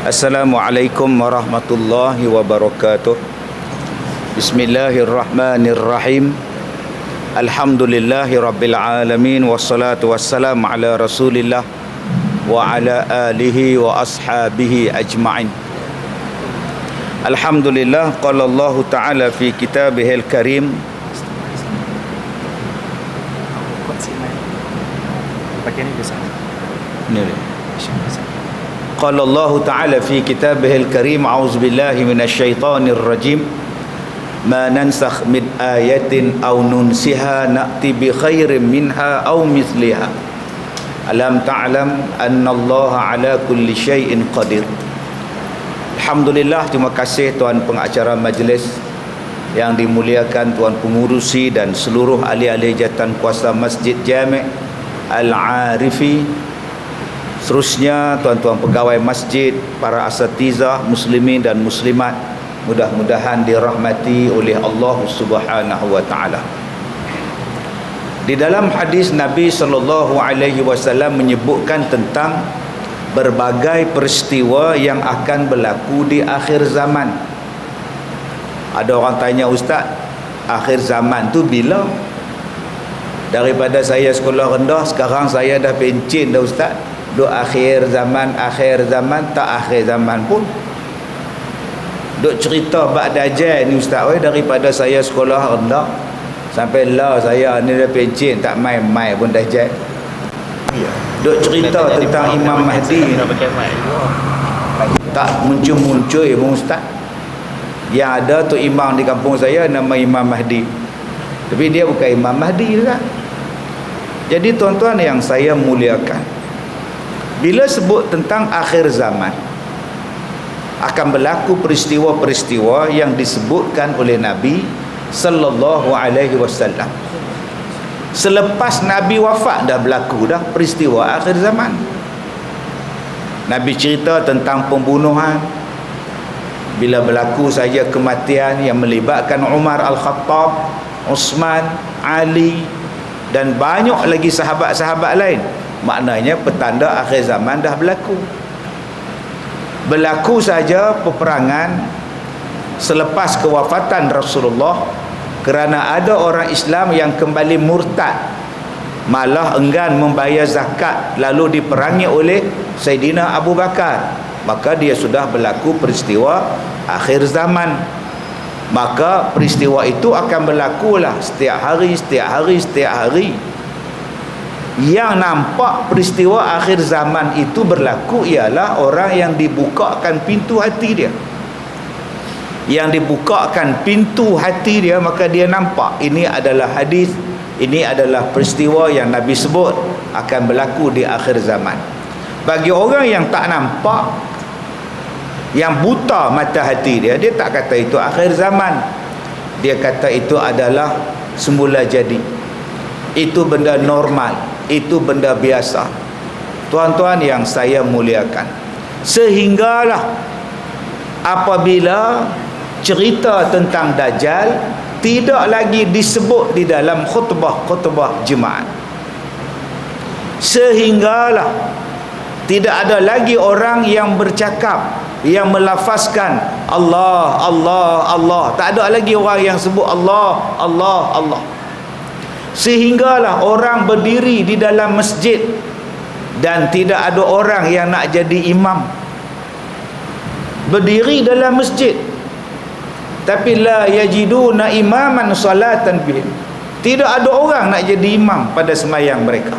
Assalamualaikum warahmatullahi wabarakatuh. Bismillahirrahmanirrahim. Alhamdulillahi rabbil alamin. Wassalatu wassalamu ala rasulillah wa ala alihi wa ashabihi ajma'in. Alhamdulillah, qala Allah ta'ala fi kitabihil karim. Qala Allah ta'ala fi kitabihil karim, a'udzu billahi minasy syaithanir rajim. Ma nansakh min ayatin aw nunsiha na'ti bi khairin minha aw mithliha. Alam ta'lam anna Allah ala kulli syai'in qadir. Alhamdulillah, terima kasih tuan pengacara majlis yang dimuliakan, tuan pengurusi dan seluruh ahli-ahli jawatan kuasa Masjid Jami' Al-Arifi. Seterusnya tuan-tuan pegawai masjid, para asatizah muslimin dan muslimat, mudah-mudahan dirahmati oleh Allah Subhanahu wa taala. Di dalam hadis Nabi sallallahu alaihi wasallam menyebutkan tentang berbagai peristiwa yang akan berlaku di akhir zaman. Ada orang tanya, "Ustaz, akhir zaman tu bila?" Daripada saya sekolah rendah, sekarang saya dah pencen dah, Ustaz. Duk akhir zaman, tak akhir zaman pun. Duk cerita bab Dajjal ni, Ustaz, daripada saya sekolah rendah sampai lah saya ni dah pencen, tak main-main pun Dajjal. Duk cerita tentang Imam Mahdi, tak muncul-muncul pun, Ustaz. Yang ada tu imam di kampung saya nama Imam Mahdi, tapi dia bukan Imam Mahdi juga. Jadi tuan-tuan yang saya muliakan, bila sebut tentang akhir zaman, akan berlaku peristiwa-peristiwa yang disebutkan oleh Nabi sallallahu alaihi wasallam. Selepas Nabi wafat dah berlaku dah peristiwa akhir zaman. Nabi cerita tentang pembunuhan. Bila berlaku saja kematian yang melibatkan Umar Al-Khattab, Uthman, Ali dan banyak lagi sahabat-sahabat lain, maknanya petanda akhir zaman dah berlaku. Berlaku saja peperangan selepas kewafatan Rasulullah kerana ada orang Islam yang kembali murtad, malah enggan membayar zakat, lalu diperangi oleh Saidina Abu Bakar. Maka dia sudah berlaku peristiwa akhir zaman. Maka peristiwa itu akan berlakulah setiap hari. Yang nampak peristiwa akhir zaman itu berlaku ialah orang yang dibukakan pintu hati dia. Yang dibukakan pintu hati dia, maka dia nampak ini adalah hadis, ini adalah peristiwa yang Nabi sebut akan berlaku di akhir zaman. Bagi orang yang tak nampak, yang buta mata hati dia, dia tak kata itu akhir zaman. Dia kata itu adalah semula jadi, itu benda normal, itu benda biasa. Tuan-tuan yang saya muliakan, sehinggalah apabila cerita tentang Dajjal tidak lagi disebut di dalam khutbah jemaat, sehinggalah tidak ada lagi orang yang bercakap, yang melafazkan Allah, Allah, Allah. Tak ada lagi orang yang sebut Allah, Allah, Allah. Sehinggalah orang berdiri di dalam masjid dan tidak ada orang yang nak jadi imam. Berdiri dalam masjid, tapi la yajiduna imaman salatan bihim. Tidak ada orang nak jadi imam pada sembahyang mereka.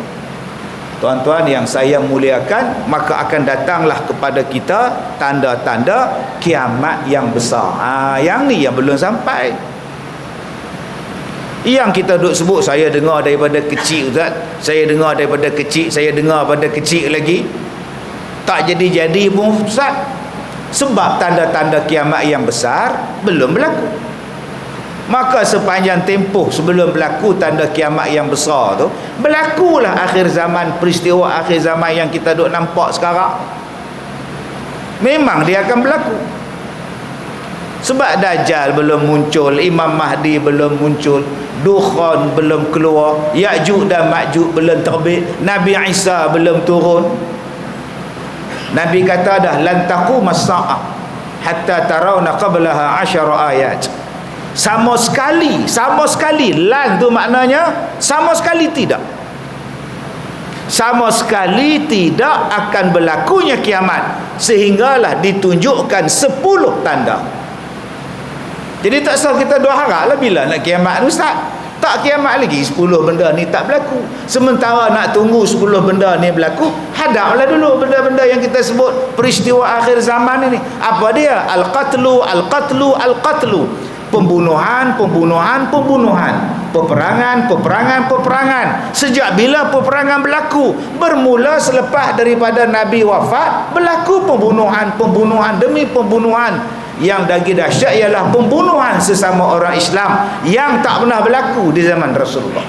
Tuan-tuan yang saya muliakan, maka akan datanglah kepada kita tanda-tanda kiamat yang besar. Yang ni yang belum sampai. Yang kita duk sebut, saya dengar daripada kecil, Ustaz. Saya dengar daripada kecil, saya dengar pada kecil lagi. Tak jadi-jadi pun, Ustaz. Sebab tanda-tanda kiamat yang besar belum berlaku. Maka sepanjang tempoh sebelum berlaku tanda kiamat yang besar tu, berlakulah akhir zaman, peristiwa akhir zaman yang kita duk nampak sekarang. Memang dia akan berlaku. Sebab Dajjal belum muncul, Imam Mahdi belum muncul, Dukhan belum keluar, Ya'juj dan Ma'juj belum terbit, Nabi Isa belum turun. Nabi kata dah, lan taqumas sa'ah hatta tarawna qablaha 10 ayat. Sama sekali lan tu maknanya sama sekali tidak. Sama sekali tidak akan berlakunya kiamat sehinggalah ditunjukkan 10 tanda. Jadi tak usah kita doa haraplah bila nak kiamat ni ustaz. Tak kiamat lagi 10 benda ni tak berlaku. Sementara nak tunggu 10 benda ni berlaku, hadaplah dulu benda-benda yang kita sebut peristiwa akhir zaman ini. Apa dia? Al-qatlu, al-qatlu, al-qatlu. Pembunuhan. Peperangan. Sejak bila peperangan berlaku? Bermula selepas daripada Nabi wafat, berlaku pembunuhan demi pembunuhan. Yang lagi dahsyat ialah pembunuhan sesama orang Islam yang tak pernah berlaku di zaman Rasulullah.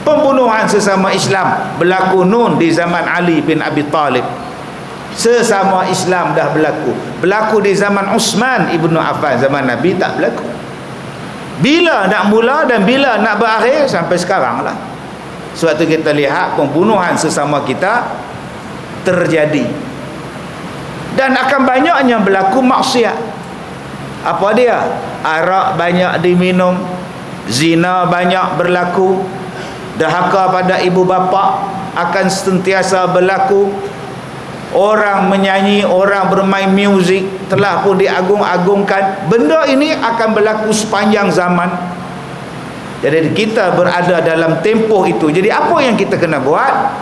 Pembunuhan sesama Islam berlaku di zaman Ali bin Abi Talib. Sesama Islam dah berlaku di zaman Uthman ibnu Affan. Zaman Nabi tak berlaku. Bila nak mula dan bila nak berakhir? Sampai sekarang lah. Sebab tu kita lihat pembunuhan sesama kita terjadi, dan akan banyaknya berlaku maksiat. Apa dia? Arak banyak diminum, zina banyak berlaku, dahaka pada ibu bapa akan sentiasa berlaku, orang menyanyi, orang bermain muzik telah pun diagung-agungkan. Benda ini akan berlaku sepanjang zaman. Jadi kita berada dalam tempoh itu. Jadi apa yang kita kena buat?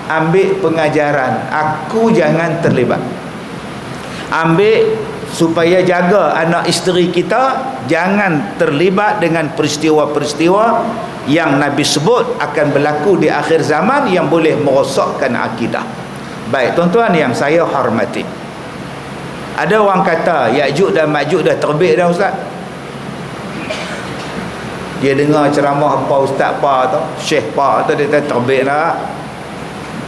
Ambil pengajaran. Aku jangan terlibat. Ambil supaya jaga anak isteri kita jangan terlibat dengan peristiwa-peristiwa yang Nabi sebut akan berlaku di akhir zaman yang boleh merosakkan akidah. Baik tuan-tuan yang saya hormati, ada orang kata Ya'juj dan Ma'juj dah terbit dah ustaz. Dia dengar ceramah apa ustaz apa tu, syekh apa tu, dia kata terbit dah.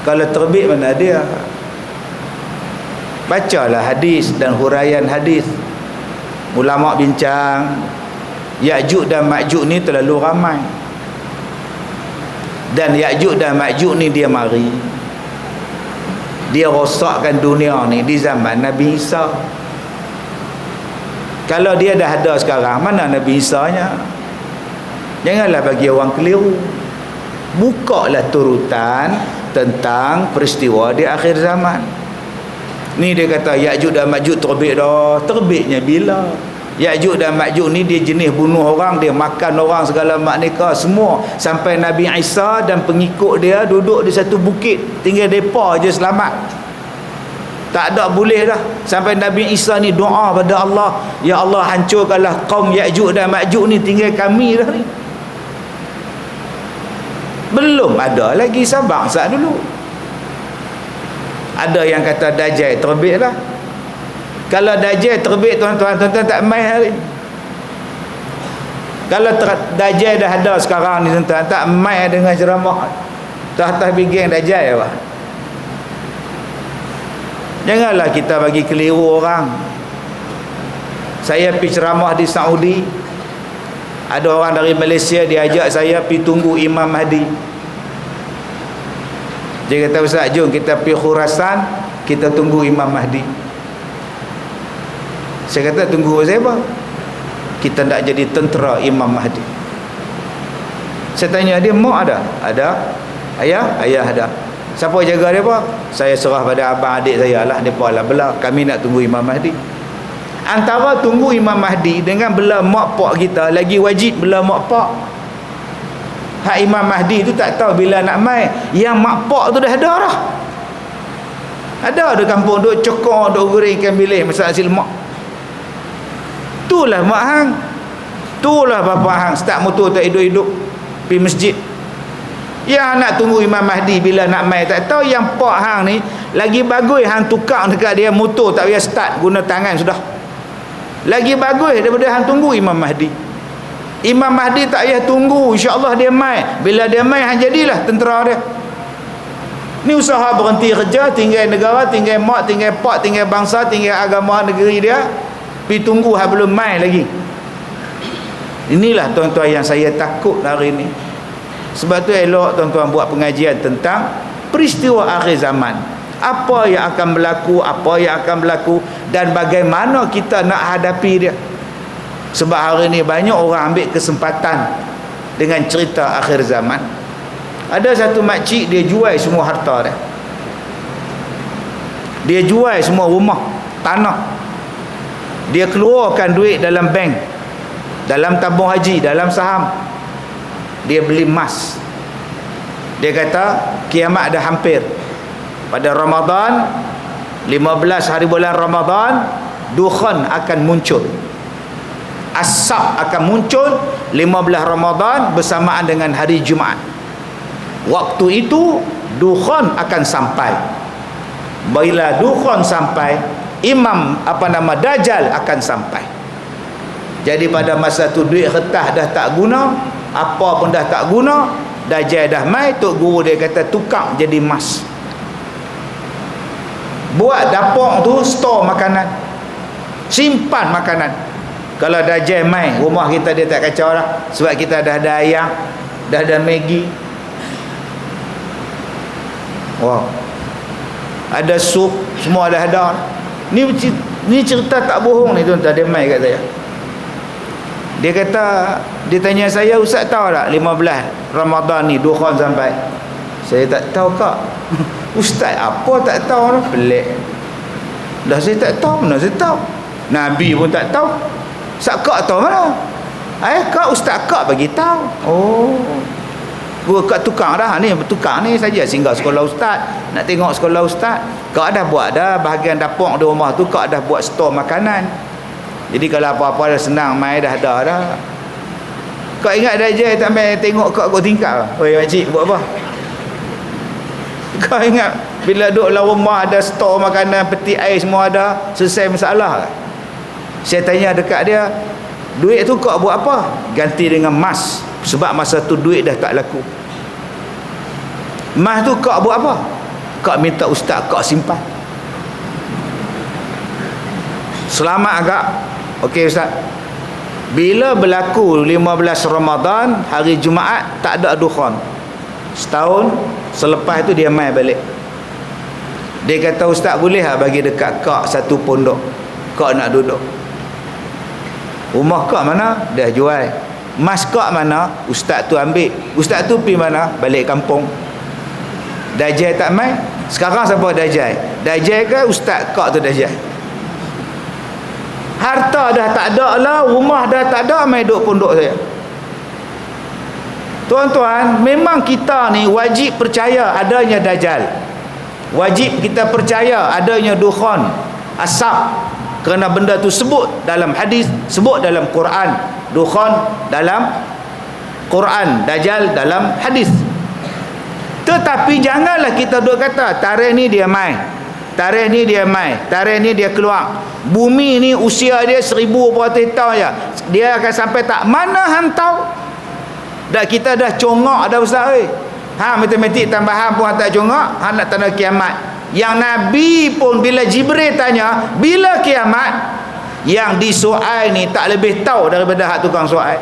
Kalau terbit mana dia? Bacalah hadis dan huraian hadis. Ulama bincang Ya'juj dan Ma'juj ni terlalu ramai. Dan Ya'juj dan Ma'juj ni dia mari, dia rosakkan dunia ni di zaman Nabi Isa. Kalau dia dah ada sekarang, mana Nabi Isa nya? Janganlah bagi orang keliru. Bukalah turutan tentang peristiwa di akhir zaman. Ni dia kata Ya'juj dan Ma'juj terbit dah. Terbitnya bila? Ya'juj dan Ma'juj ni dia jenis bunuh orang, dia makan orang segala maknika semua, sampai Nabi Isa dan pengikut dia duduk di satu bukit, tinggal depa je selamat. Tak ada boleh dah. Sampai Nabi Isa ni doa pada Allah, ya Allah hancurkanlah kaum Ya'juj dan Ma'juj ni, tinggal kami dah ni. Belum ada lagi, sabar sat dulu. Ada yang kata Dajjal terbit lah. Kalau Dajjal terbit tuan-tuan tak main hari ni. Kalau Dajjal dah ada sekarang ni tuan-tuan, tak main dengan ceramah tak bigeng Dajjal apa. Janganlah kita bagi keliru orang. Saya pergi ceramah di Saudi, ada orang dari Malaysia dia ajak saya pergi tunggu Imam Mahdi. Dia kata Ustaz jom kita pergi Khurasan, kita tunggu Imam Mahdi. Saya kata tunggu siapa? Kita nak jadi tentera Imam Mahdi. Saya tanya dia, mak ada? Ada. Ayah? Ayah ada. Siapa jaga dia apa? Saya serah pada abang adik saya lah, depa lah bela. Kami nak tunggu Imam Mahdi. Antara tunggu Imam Mahdi dengan bela mak pak kita, lagi wajib bela mak pak. Hak Imam Mahdi tu tak tahu bila nak mai. Yang mak pak tu dah ada dah. Ada kampung duk cokor, duk goreng ikan bilis, masak nasi lemak. Itulah mak hang. Itulah bapa hang start motor tak hidup-hidup pergi masjid. Yang nak tunggu Imam Mahdi bila nak mai tak tahu. Yang pak hang ni lagi bagus hang tukar dekat dia motor tak payah start, guna tangan sudah. Lagi bagus daripada hang tunggu Imam Mahdi. Imam Mahdi tak payah tunggu, insya-Allah dia mai. Bila dia mai hang jadilah tentera dia. Ni usaha berhenti kerja, tinggal negara, tinggal mak, tinggal pak, tinggal bangsa, tinggal agama negeri dia, pergi tunggu hang belum mai lagi. Inilah tuan-tuan yang saya takut hari ni. Sebab tu elok tuan-tuan buat pengajian tentang peristiwa akhir zaman. Apa yang akan berlaku, apa yang akan berlaku, dan bagaimana kita nak hadapi dia. Sebab hari ni banyak orang ambil kesempatan dengan cerita akhir zaman. Ada satu makcik, dia jual semua harta dia. Dia jual semua rumah, tanah. Dia keluarkan duit dalam bank, dalam tabung haji, dalam saham. Dia beli emas. Dia kata kiamat dah hampir. Pada Ramadan, 15 hari bulan Ramadan, dukhan akan muncul, asap akan muncul 15 Ramadan bersamaan dengan hari Jumaat. Waktu itu dukhan akan sampai. Bila dukhan sampai, imam Dajjal akan sampai. Jadi pada masa tu duit kertas dah tak guna, apa pun dah tak guna, Dajjal dah mai. Tok guru dia kata tukar jadi emas. Buat dapur tu store makanan, simpan makanan. Kalau Dajjal mai, rumah kita dia tak kacau lah. Sebab kita dah ada ayam, dah ada Maggi, wow, ada sup, semua dah ada. Ni cerita tak bohong ni tuan-tuan. Dia mai kat saya. Dia kata, dia tanya saya, Ustaz tahu tak 15 Ramadan ni dukhan sampai? Saya tak tahu kak. Ustaz apa tak tahu lah. Pelik. Dah saya tak tahu, mana saya tahu. Nabi pun tak tahu. Ustaz kak tahu mana? Kak Ustaz kak bagi tahu. Oh, gua kak tukang dah ni, tukang ni saja singgah sekolah Ustaz, nak tengok sekolah Ustaz. Kak dah buat dah bahagian dapur di rumah tu, kak dah buat store makanan. Jadi kalau apa-apa dah senang mai dah ada dah. Kak ingat Dajjal tak mai tengok kak tingkap. Oi makcik buat apa? Kau ingat bila duduk dalam rumah ada stor makanan, peti air semua ada, selesai masalah. Saya tanya dekat dia, duit tu kau buat apa? Ganti dengan emas. Sebab masa tu duit dah tak laku. Emas tu kau buat apa? Kau minta ustaz kau simpan. Selamat agak. Okey ustaz. Bila berlaku 15 Ramadan, hari Jumaat, tak ada dukhan. Setahun selepas itu dia mai balik. Dia kata ustaz boleh tak bagi dekat kak satu pondok, kak nak duduk. Rumah kak mana? Dah jual. Mas kak mana? Ustaz tu ambil. Ustaz tu pergi mana? Balik kampung. Dajjal tak mai. Sekarang siapa Dajjal? Dajjal ke ustaz kak tu Dajjal? Harta dah tak ada lah, rumah dah tak ada, mai duduk pondok saya. Tuan-tuan, memang kita ni wajib percaya adanya Dajjal. Wajib kita percaya adanya dukhan, asap. Kerana benda tu sebut dalam hadis, sebut dalam Quran. Dukhan dalam Quran, Dajjal dalam hadis. Tetapi janganlah kita duk kata tarikh ni dia mai, tarikh ni dia mai, tarikh ni dia keluar. Bumi ni usia dia 1000 berapa tahun ya. Dia akan sampai tak? Mana hang tahu? Dah kita dah congak dah ustaz oi. Matematik tambahan pun tak congak, nak tanda kiamat. Yang Nabi pun bila Jibril tanya bila kiamat, yang disoal ni tak lebih tahu daripada hak tukang soal.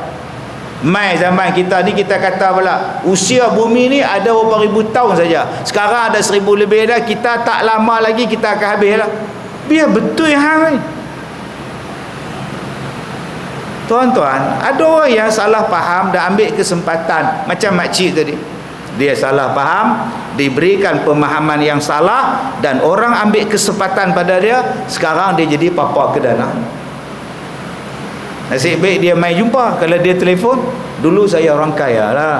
Mai zaman kita ni kita kata pula usia bumi ni ada berapa ribu tahun saja. Sekarang ada 1000 lebih dah, kita tak lama lagi kita akan habis lah. Biar betul hang ni. Tuan-tuan, ada orang yang salah faham dan ambil kesempatan macam makcik tadi. Dia salah faham, diberikan pemahaman yang salah dan orang ambil kesempatan pada dia, sekarang dia jadi papa kedana. Nasib baik dia mai jumpa. Kalau dia telefon, dulu saya orang kaya lah.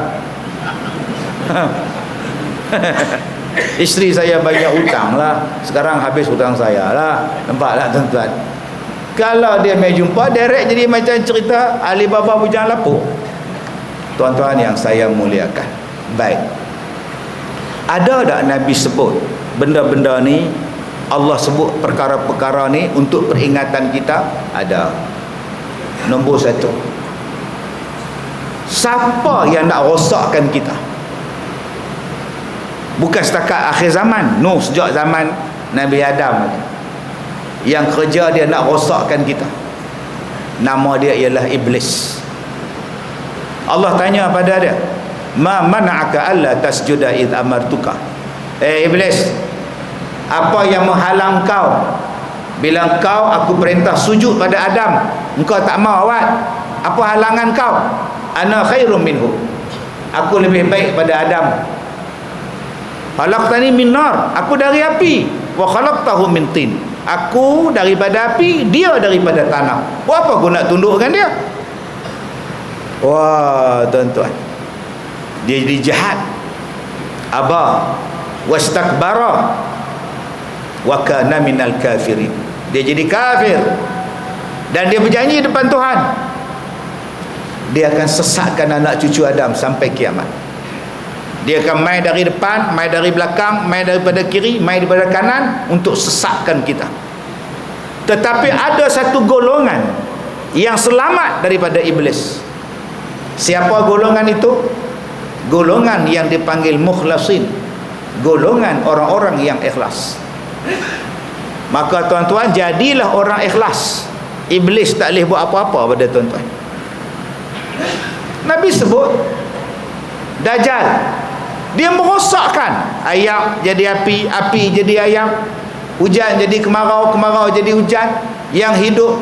Isteri saya banyak hutang lah, sekarang habis hutang saya lah. Nampak tak tuan-tuan? Kalau dia mai jumpa, direct jadi macam cerita Alibaba bujang lapuk. Tuan-tuan yang saya muliakan, baik, ada tak Nabi sebut benda-benda ni? Allah sebut perkara-perkara ni untuk peringatan kita? Ada. Nombor 1, siapa yang nak rosakkan kita? Bukan setakat akhir zaman, no, sejak zaman Nabi Adam yang kerja dia nak rosakkan kita. Nama dia ialah Iblis. Allah tanya pada dia, ma mana'aka alla tasjuda id amartuka. Iblis, Apa yang menghalang kau? Bila kau aku perintah sujud pada Adam, engkau tak mau awat. Apa halangan kau? Ana khairum minhu. Aku lebih baik pada Adam. Khalaqtani min nar. Aku dari api. Wa khalaqtahu min tin. Aku daripada api, dia daripada tanah. Buat apa aku nak tundukkan dia? Wah, tuan-tuan. Dia jadi jahat. Aba wastakbara wa kana minal kafirin. Dia jadi kafir dan dia berjanji depan Tuhan dia akan sesatkan anak cucu Adam sampai kiamat. Dia akan main dari depan, main dari belakang, main daripada kiri, main daripada kanan untuk sesatkan kita. Tetapi ada satu golongan yang selamat daripada iblis. Siapa golongan itu? Golongan yang dipanggil mukhlasin, golongan orang-orang yang ikhlas. Maka tuan-tuan, jadilah orang ikhlas. Iblis tak boleh buat apa-apa pada tuan-tuan. Nabi sebut Dajjal, dia merosakkan. Ayam jadi api, api jadi ayam, hujan jadi kemarau, kemarau jadi hujan. Yang hidup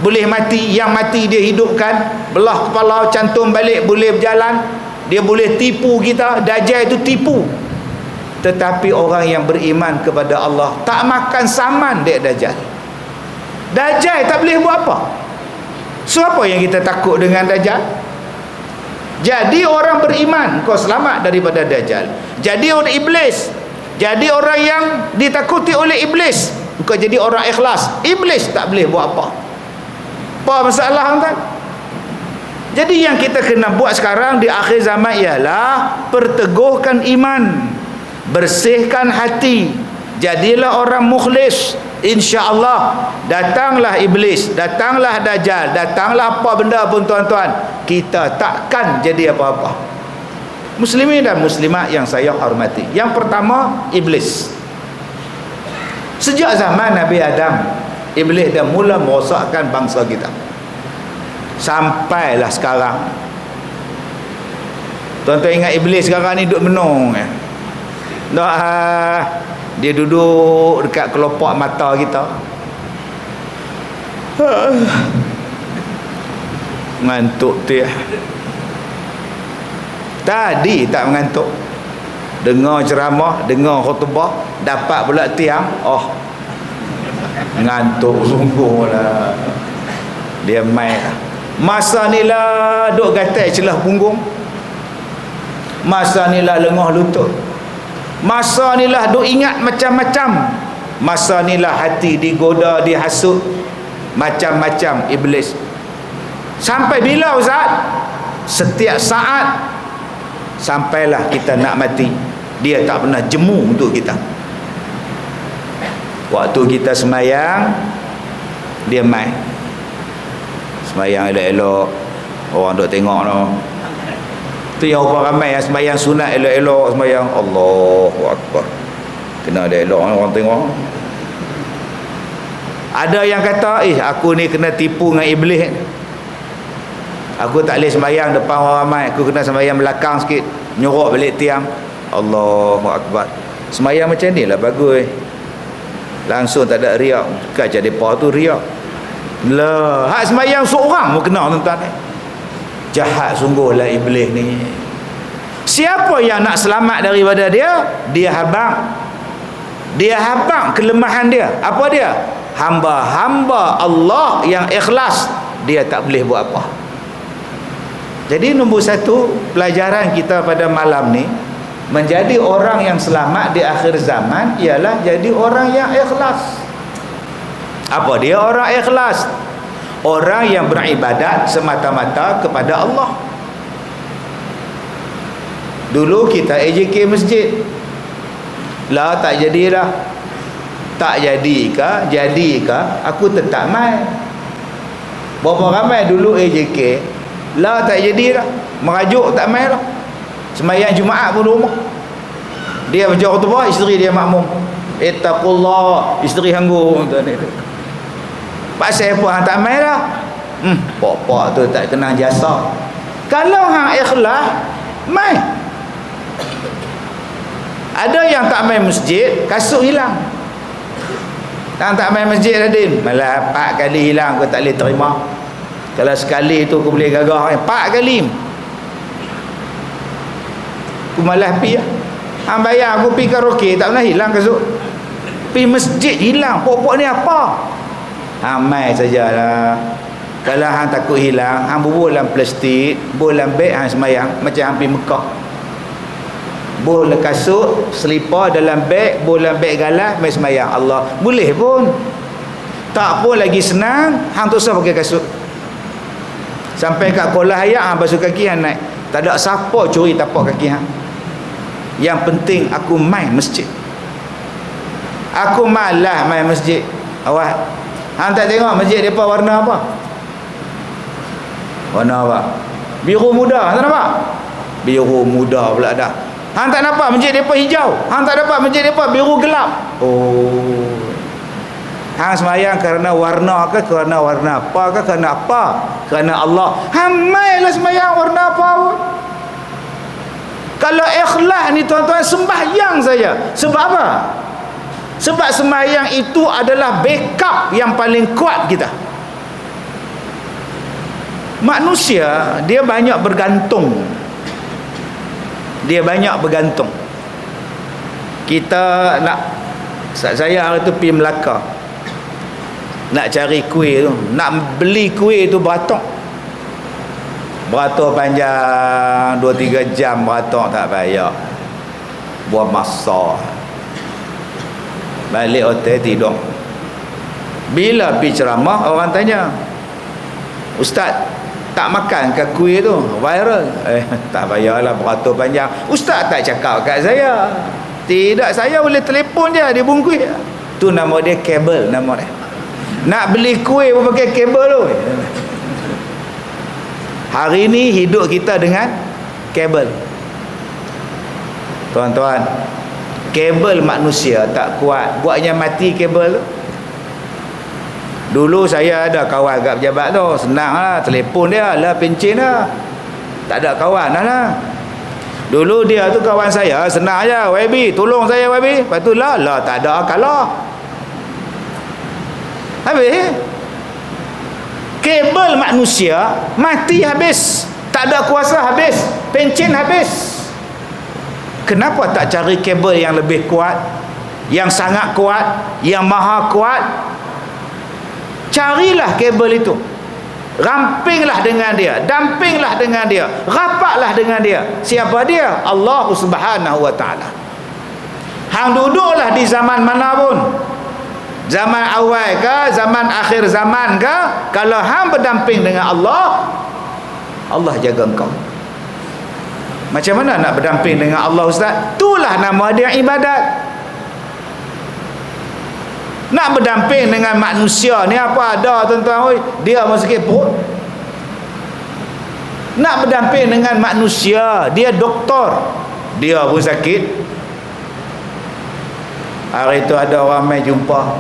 boleh mati, yang mati dia hidupkan. Belah kepala, cantum balik, boleh berjalan. Dia boleh tipu kita. Dajjal itu tipu. Tetapi orang yang beriman kepada Allah tak makan saman dek Dajjal. Dajjal tak boleh buat apa. So apa yang kita takut dengan Dajjal? Jadi orang beriman kau selamat daripada Dajjal. Jadi orang iblis, jadi orang yang ditakuti oleh iblis, kau jadi orang ikhlas. Iblis tak boleh buat apa. Apa masalah tuan? Jadi yang kita kena buat sekarang di akhir zaman ialah perteguhkan iman, bersihkan hati, jadilah orang mukhlis. InsyaAllah datanglah iblis, datanglah Dajjal, datanglah apa benda pun tuan-tuan, kita takkan jadi apa-apa. Muslimin dan muslimat yang saya hormati, yang pertama iblis. Sejak zaman Nabi Adam, iblis dah mula merosakkan bangsa kita. Sampailah sekarang. Tuan-tuan ingat iblis sekarang ni duduk menung dia duduk dekat kelopak mata kita. Ngantuk tu ya. Tadi tak mengantuk. Dengar ceramah, dengar khutbah, dapat pula tiang. Oh, ngantuk sungguh lah. Dia main lah. Masa ni lah duk gatai celah punggung. Masa ni lah lengah lutut. Masa ni lah duk ingat macam-macam. Masa ni lah hati digoda, dihasut macam-macam iblis. Sampai bila Ustaz? Setiap saat. Sampailah kita nak mati, dia tak pernah jemu untuk kita. Waktu kita semayang, dia main. Semayang elok-elok, orang duk tengok no. Tu yang orang ramai yang semayang sunat elok-elok, semayang Allahu Akbar, kena ada elok orang tengok. Ada yang kata aku ni kena tipu dengan iblis, aku tak boleh semayang depan orang ramai, aku kena semayang belakang sikit, nyorok balik tiang. Allahu Akbar. Semayang macam ni lah bagus, langsung tak ada riak. Bukan jadi depa tu riak lah. Hak semayang seorang pun kena tuan-tuan. Jahat sungguh lah iblis ni. Siapa yang nak selamat daripada dia? Dia habang. Dia habang kelemahan dia. Apa dia? Hamba-hamba Allah yang ikhlas, dia tak boleh buat apa. Jadi nombor satu pelajaran kita pada malam ni, menjadi orang yang selamat di akhir zaman ialah jadi orang yang ikhlas. Apa dia orang ikhlas? Orang yang beribadat semata-mata kepada Allah. Dulu kita AJK masjid, lah tak jadilah. Tak jadikah? Jadikah? Aku tetap main. Berapa ramai dulu AJK, lah tak jadilah. Merajuk tak main lah. Sembahyang Jumaat pun rumah. Dia baca khutbah, isteri dia makmum. Ittaqullah, isteri hanggung. Pasal apa hang tak main dah? Pok-pok tu tak kenal jasa. Kalau hang ikhlas, main. Ada yang tak main masjid, kasut hilang. Tak main masjid tadi, malah 4 kali hilang, aku tak boleh terima. Kalau sekali tu aku boleh gagah, 4 kali aku malah pergi lah. Hang bayar aku pergi karaoke, tak pernah hilang kasut. Pergi masjid hilang, pokok ni apa? Mai sajalah. Kalau hang takut hilang, hang bubuh dalam plastik, bubuh dalam beg, hang semayang macam hang pergi Mekah. Bubuh dalam kasut, selipar dalam beg, bubuh dalam beg galas, mai semayang. Allah, boleh pun. Tak pun lagi senang, hang tak usah pakai kasut. Sampai kat kolah ayak, hang basuh kaki, hang naik. Tak ada siapa curi tapak kaki hang. Yang penting aku main masjid. Aku malas main masjid. Awak hang tak tengok masjid depa warna apa? Warna apa? Biru muda. Hang tak nampak? Biru muda pula dah. Hang tak nampak masjid depa hijau. Hang tak nampak masjid depa biru gelap. Oh. Hang semayang kerana warna ke, kerana warna apa ke, kerana apa? Kerana Allah. Hang mailah semayang warna apa pun. Kalau ikhlas ni tuan-tuan, sembahyang saja. Sebab apa? Sebab sembahyang itu adalah backup yang paling kuat kita. Manusia dia banyak bergantung. Kita nak, saya hari tu pergi Melaka, nak cari kuih tu, nak beli kuih tu beratur panjang 2-3 jam beratur tak payah, buat masa. Balik hotel tidur. Bila pergi ceramah, orang tanya, Ustaz, tak makan ke kuih tu? Viral. Tak payahlah beratur panjang. Ustaz tak cakap kat saya. Tidak, saya boleh telefon je, dia bungkus. Tu nama dia kabel, nama dia. Nak beli kuih pun pakai kabel tu. Hari ni hidup kita dengan kabel. Tuan-tuan, kabel manusia tak kuat, buatnya mati kabel tu. Dulu saya ada kawan kat pejabat tu, senang lah, telefon dia lah, pencen lah. Tak ada kawan lah. Dulu dia tu kawan saya, senang aja, YB, tolong saya YB. Lepas tu lah, tak ada kalah. Habis kabel manusia mati habis, tak ada kuasa habis, pencen habis. Kenapa tak cari kabel yang lebih kuat, yang sangat kuat, yang maha kuat? Carilah kabel itu, rampinglah dengan dia, dampinglah dengan dia, rapatlah dengan dia. Siapa dia? Allah Subhanahu wa ta'ala. Hang duduklah di zaman mana pun, zaman awal ke, zaman akhir zaman ke, kalau hang berdamping dengan Allah, Allah jaga engkau. Macam mana nak berdamping dengan Allah, Ustaz? Itulah nama dia ibadat. Nak berdamping dengan manusia ni apa ada, tuan-tuan, oi, dia pun sakit perut. Nak berdamping dengan manusia, dia doktor, dia pun sakit. Hari tu ada orang mai jumpa,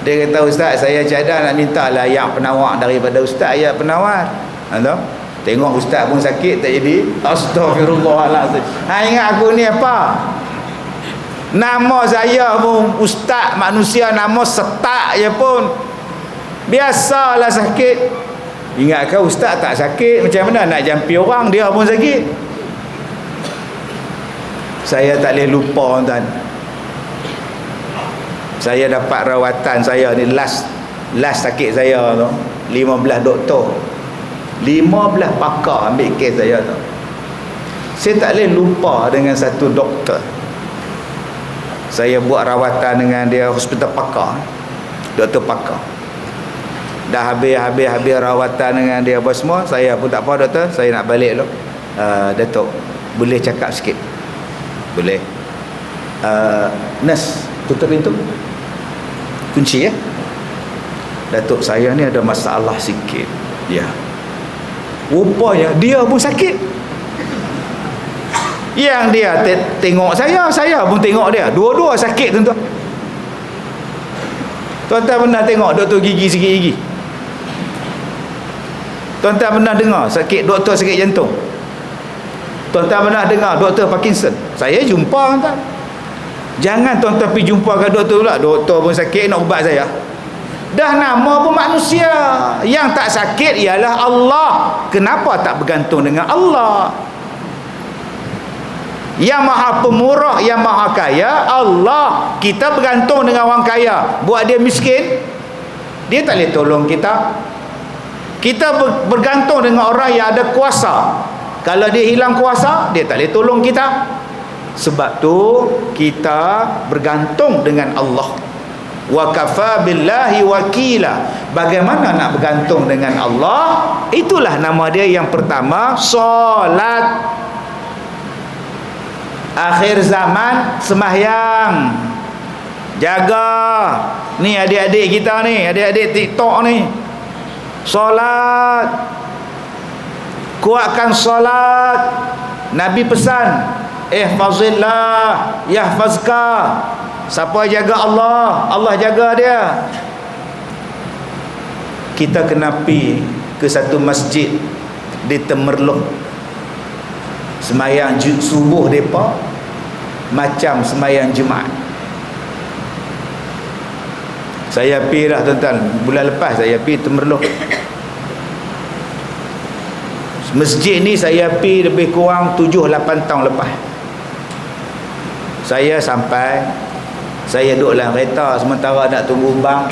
dia kata, Ustaz, saya cadang nak minta lah ayat penawar daripada Ustaz, ayat penawar. Tahu? Tengok Ustaz pun sakit tak jadi. Astagfirullahaladzim. Ingat aku ni apa? Nama saya pun Ustaz manusia, nama setak je pun biasalah sakit. Ingatkan Ustaz tak sakit, macam mana nak jampi orang, dia pun sakit. Saya tak boleh lupa, tuan. Saya dapat rawatan saya ni, last sakit saya tu 15 doktor, 15 pakar ambil kes saya tu. Saya tak boleh lupa dengan satu doktor. Saya buat rawatan dengan dia, hospital pakar, doktor pakar. Dah habis rawatan dengan dia apa semua. Saya pun tak apa, doktor, saya nak balik dulu. Datuk, boleh cakap sikit? Boleh. Nurse, tutup pintu, kunci ya. Datuk, saya ni ada masalah sikit. Ya. Rupanya dia pun sakit. Yang dia tengok saya pun tengok dia. Dua-dua sakit, tuan-tuan. Tuan-tuan pernah tengok doktor gigi sikit gigi? Tuan-tuan pernah dengar doktor sakit jantung? Tuan-tuan pernah dengar doktor Parkinson? Saya jumpa, tuan-tuan. Jangan tuan-tuan pergi jumpa dengan doktor pula, doktor pun sakit nak ubat saya. Dah nama pun manusia. Yang tak sakit ialah Allah. Kenapa tak bergantung dengan Allah? Yang maha pemurah, yang maha kaya Allah. Kita bergantung dengan orang kaya, buat dia miskin, dia tak boleh tolong kita. Kita bergantung dengan orang yang ada kuasa. Kalau dia hilang kuasa, dia tak boleh tolong kita. Sebab tu kita bergantung dengan Allah. Wa kafa billahi wakila. Bagaimana nak bergantung dengan Allah? Itulah nama dia yang pertama, solat. Akhir zaman, sembahyang. Jaga. Ni adik-adik kita ni, adik-adik TikTok ni, solat. Kuatkan solat. Nabi pesan, ihfazillah yahfazka. Siapa jaga Allah, Allah jaga dia. Kita kena pergi ke satu masjid di Temerloh, semayang subuh mereka macam semayang Jumaat. Saya pergi dah tuan-tuan, bulan lepas saya pergi Temerloh. Masjid ni saya pergi lebih kurang 7-8 tahun lepas. Saya sampai, saya duduk dalam kereta sementara nak tunggu bang.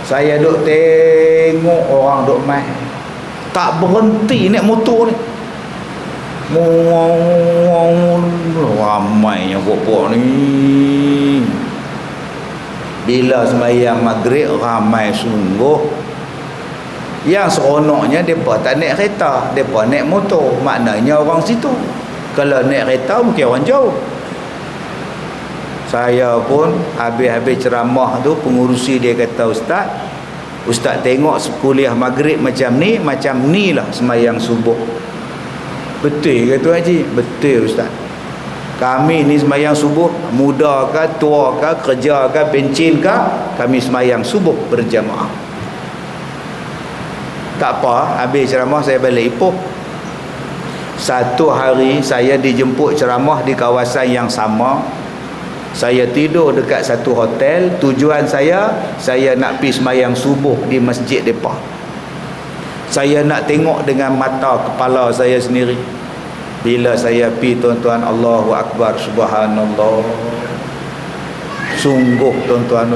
Saya duduk tengok orang duduk main, tak berhenti naik motor ni. Ramainya pokok ni. Bila sembahyang maghrib ramai sungguh. Yang seronoknya mereka tak naik kereta, mereka naik motor. Maknanya orang situ. Kalau naik kereta mungkin orang jauh. Saya pun habis-habis ceramah tu, pengurusi dia kata, Ustaz tengok kuliah maghrib macam ni lah sembahyang subuh. Betul ke tu Haji? Betul Ustaz. Kami ni sembahyang subuh, muda ke, tua ke, kerja ke, pencin ke, kami sembahyang subuh berjamaah. Tak apa, habis ceramah saya balik Ipoh. Satu hari saya dijemput ceramah di kawasan yang sama. Saya tidur dekat satu hotel. Tujuan saya nak pergi sembahyang subuh di masjid mereka. Saya nak tengok dengan mata kepala saya sendiri. Bila saya pergi tuan-tuan, Allahu Akbar, subhanallah. Sungguh tuan-tuan,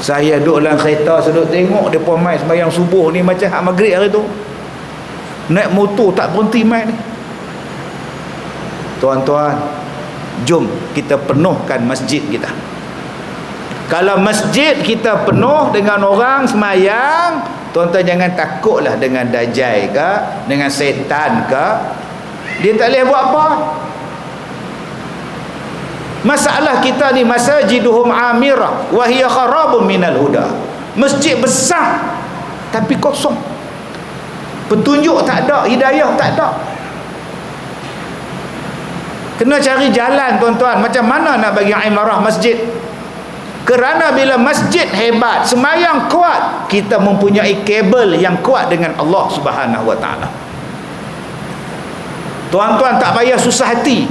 saya duduk dalam kereta, saya duduk tengok mereka main sembahyang subuh ni macam hak maghrib hari tu. Naik motor tak berhenti main ni. Tuan-tuan, jom kita penuhkan masjid kita. Kalau masjid kita penuh dengan orang sembahyang, tuan-tuan jangan takutlah dengan dajjal ke, dengan setan ke. Dia tak boleh buat apa. Masalah kita ni, masajiduhum amirah wa hiya kharabun minal huda. Masjid besar tapi kosong. Petunjuk tak ada, hidayah tak ada. Kena cari jalan tuan-tuan, macam mana nak bagi imarah masjid. Kerana bila masjid hebat, sembahyang kuat, kita mempunyai kabel yang kuat dengan Allah Subhanahu wa taala. Tuan-tuan tak payah susah hati.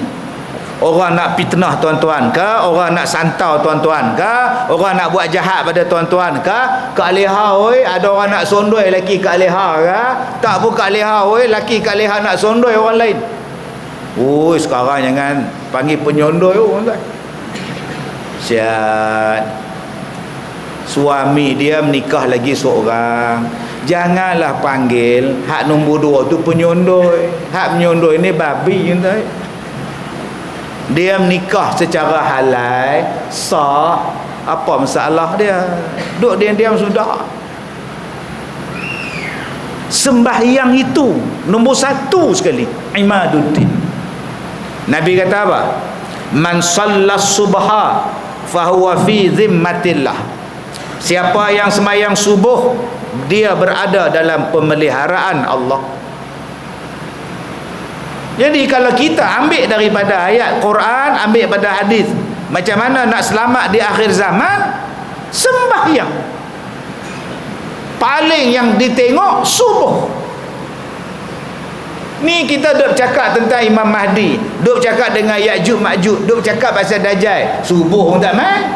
Orang nak fitnah tuan-tuan ke, orang nak santau tuan-tuan ke, orang nak buat jahat pada tuan-tuan ke, Kak Leha oi, ada orang nak sondoi laki Kak Leha ke, tak pun Kak Leha oi, laki Kak Leha nak sondoi orang lain. Oi, sekarang jangan panggil penyondoi tuan-tuan. Siat. Suami dia menikah lagi seorang, janganlah panggil hak nombor 2 tu penyondoi. Hak penyondoi ni babi tuan-tuan. Dia menikah secara halal, sah, apa masalah dia? Duk diam-diam sudah. Sembahyang itu nombor 1 sekali, imaduddin. Nabi kata apa? Man sallas subha fahuwa fi zimmatillah. Siapa yang sembahyang subuh, dia berada dalam pemeliharaan Allah. Jadi kalau kita ambil daripada ayat Quran, ambil pada hadis, macam mana nak selamat di akhir zaman? Sembahyang. Paling yang ditengok subuh. Ni kita duk cakap tentang Imam Mahdi, duk cakap dengan Ya'juj Ma'juj, duk cakap pasal Dajjal, subuh pun tak main.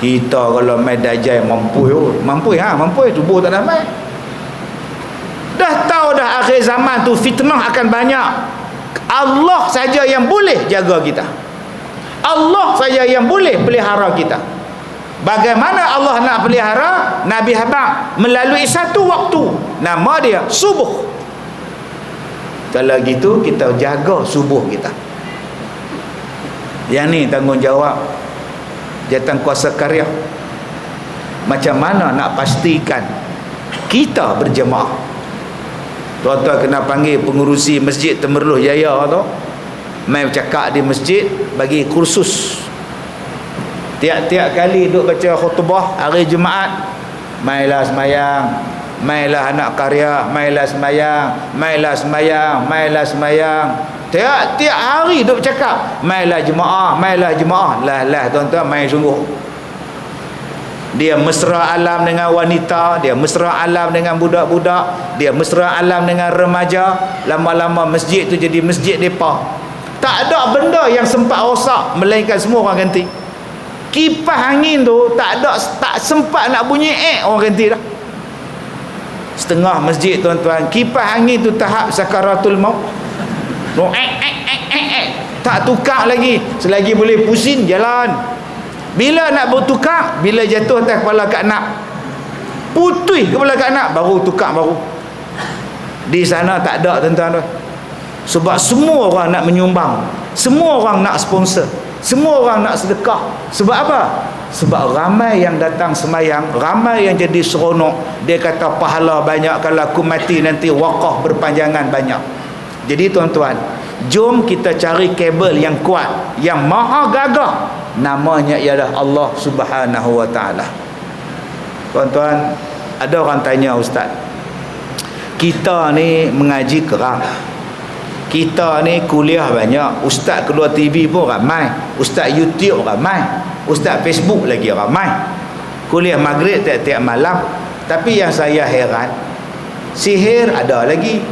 Kita kalau main Dajjal mampu subuh tak ada main. Dah tahu dah akhir zaman tu fitnah akan banyak. Allah saja yang boleh jaga kita, Allah saja yang boleh pelihara kita. Bagaimana Allah nak pelihara? Nabi habaq melalui satu waktu, nama dia subuh. Kalau gitu kita jaga subuh kita. Yang ni tanggungjawab jawatankuasa karya. Macam mana nak pastikan kita berjemaah? Tuan-tuan kena panggil pengurusi Masjid Temerloh Jaya tu, mai bercakap di masjid, bagi kursus. Tiap-tiap kali duk baca khutbah hari Jumaat, mailah sembahyang, mailah anak karya, mailah sembahyang, mailah sembahyang, mailah sembahyang. Tiap-tiap hari duk bercakap, mailah jemaah, mailah jemaah. Lah tuan-tuan, mai sungguh. Dia mesra alam dengan wanita, dia mesra alam dengan budak-budak, dia mesra alam dengan remaja. Lama-lama masjid tu jadi masjid depa. Tak ada benda yang sempat rosak, melainkan semua orang ganti. Kipas angin tu tak sempat nak bunyi, orang ganti dah. Setengah masjid tuan-tuan, kipas angin tu tahap sakaratul maut. Tak tukar lagi, selagi boleh pusing jalan. Bila nak bertukar, bila jatuh atas kepala kak nak, putih kepala kak nak, baru tukar baru. Di sana tak ada tuan-tuan. Sebab semua orang nak menyumbang, semua orang nak sponsor, semua orang nak sedekah. Sebab apa? Sebab ramai yang datang semayang, ramai yang jadi seronok. Dia kata pahala banyak, kalau aku mati nanti wakaf berpanjangan banyak. Jadi tuan-tuan, jom kita cari kabel yang kuat, yang maha gagah. Namanya ialah Allah Subhanahu Wa Ta'ala. Tuan-tuan, ada orang tanya, ustaz, kita ni mengaji kerang, kita ni kuliah banyak, ustaz keluar TV pun ramai, ustaz YouTube ramai, ustaz Facebook lagi ramai, kuliah maghrib tiap-tiap malam. Tapi yang saya heran, sihir ada lagi,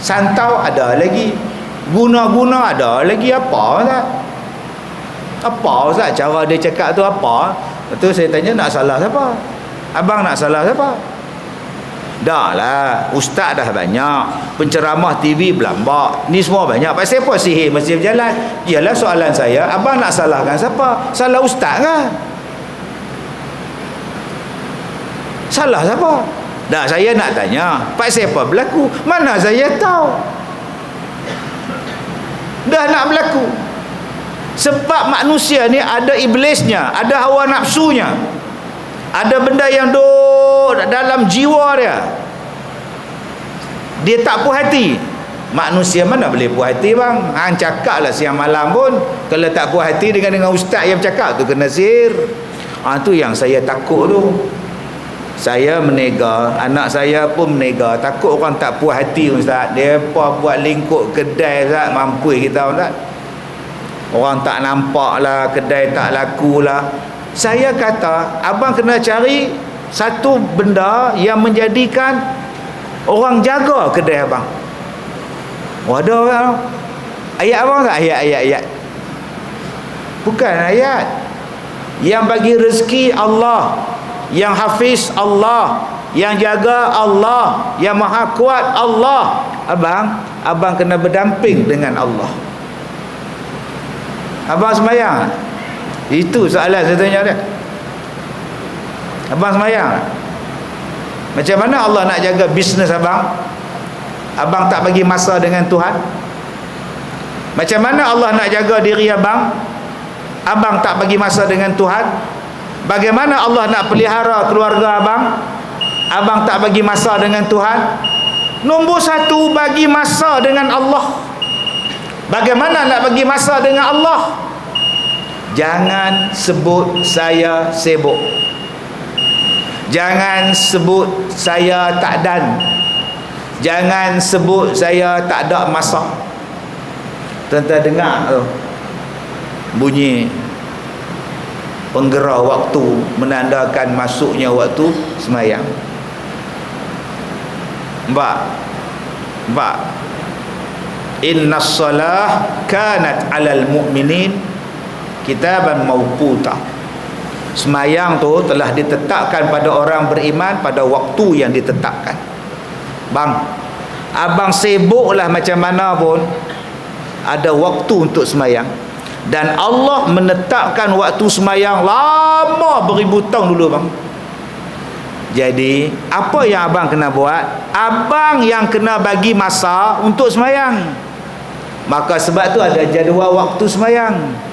santau ada lagi, guna-guna ada lagi. Apa tak? Apa Ustaz? Cara dia cakap tu apa? Lepas tu saya tanya, nak salah siapa? Abang nak salah siapa? Dah lah, ustaz dah banyak, penceramah TV berlambak, ni semua banyak. Pasal apa sihir masih berjalan? Ialah soalan saya, abang nak salahkan siapa? Salah ustaz kan? Salah siapa? Dah, saya nak tanya, pasal apa berlaku? Mana saya tahu? Dah nak berlaku. Sebab manusia ni ada iblisnya, ada hawa nafsunya, ada benda yang duduk dalam jiwa dia. Dia tak puas hati. Manusia mana boleh puas hati bang? Hang cakap lah siang malam pun, kalau tak puas hati dengan ustaz yang bercakap tu kena sihir. Tu yang saya takut tu. Saya menega, anak saya pun menega, takut orang tak puas hati ustaz. Depa buat lingkup kedai ustaz, mampu kita ustaz. Orang tak nampak lah, kedai tak laku lah. Saya kata, abang kena cari satu benda yang menjadikan orang jaga kedai abang. Ada kan? Ayat abang tak? Ayat. Bukan ayat. Yang bagi rezeki Allah, yang hafiz Allah, yang jaga Allah, yang maha kuat Allah. Abang kena berdamping dengan Allah. Abang sembahyang? Itu soalan saya tanya dia. Abang sembahyang? Macam mana Allah nak jaga bisnes abang? Abang tak bagi masa dengan Tuhan? Macam mana Allah nak jaga diri abang? Abang tak bagi masa dengan Tuhan? Bagaimana Allah nak pelihara keluarga abang? Abang tak bagi masa dengan Tuhan? Nombor satu, bagi masa dengan Allah. Bagaimana nak bagi masa dengan Allah? Jangan sebut saya sibuk, jangan sebut saya tak dan, jangan sebut saya tak ada masa. Tuan-tuan dengar tu bunyi penggera waktu, menandakan masuknya waktu semayang. Mbak, Nampak? Innas salah kanat 'alal mu'minin kitaban mawquta. Semayang tu telah ditetapkan pada orang beriman pada waktu yang ditetapkan. Bang, abang sibuklah macam mana pun, ada waktu untuk semayang. Dan Allah menetapkan waktu semayang lama beribu tahun dulu, bang. Jadi apa yang abang kena buat? Abang yang kena bagi masa untuk semayang. Maka sebab tu ada jadual waktu semayang.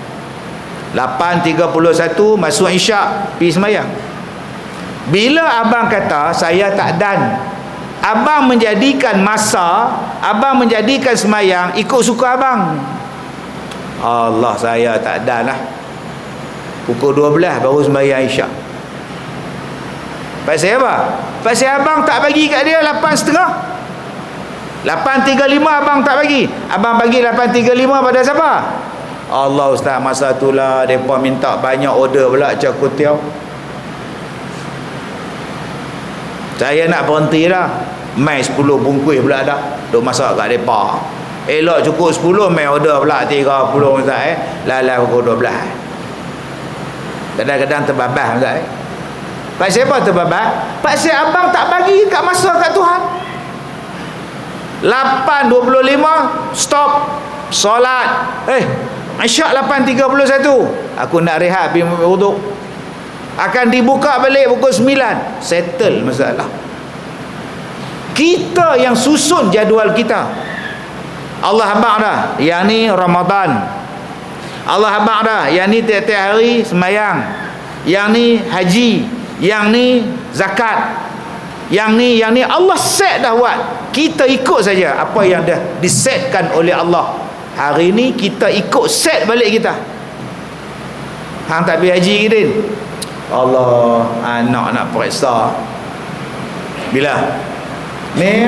8.31 masuk isyak, pergi semayang. Bila abang kata saya tak dan, abang menjadikan masa, abang menjadikan semayang ikut suka abang. Allah, saya tak dan lah, pukul 12 baru semayang isyak. Pasal apa? Pasal abang tak bagi kat dia 8.30. 8.35 abang tak bagi. Abang bagi 8.35 pada siapa? Allah, ustaz, masa tu lah mereka minta banyak order pula cak kutiau. Saya nak berhenti dah. Mai 10 bungkus pula dah duk masak kat mereka. Elok cukup 10, mai order pula 30 ustaz. Lala pukul 12. Kadang-kadang terbabas ustaz. Pasal apa terbabas? Pasal abang tak bagi kat masa kat Tuhan. 8.25 stop solat. Isyak 8.31 aku nak rehat pergi wuduk. Akan dibuka balik pukul 9. Settle masalah. Kita yang susun jadual kita. Allah habaq dah, yang ni Ramadan. Allah habaq dah, yang ni tiap-tiap hari semayang. Yang ni haji, yang ni zakat, yang ni Allah set dah buat. Kita ikut saja apa yang dah disetkan oleh Allah. Hari ni kita ikut set balik kita. Hang tak pergi haji ke Din? Allah, anak nak periksa. Bila? Ni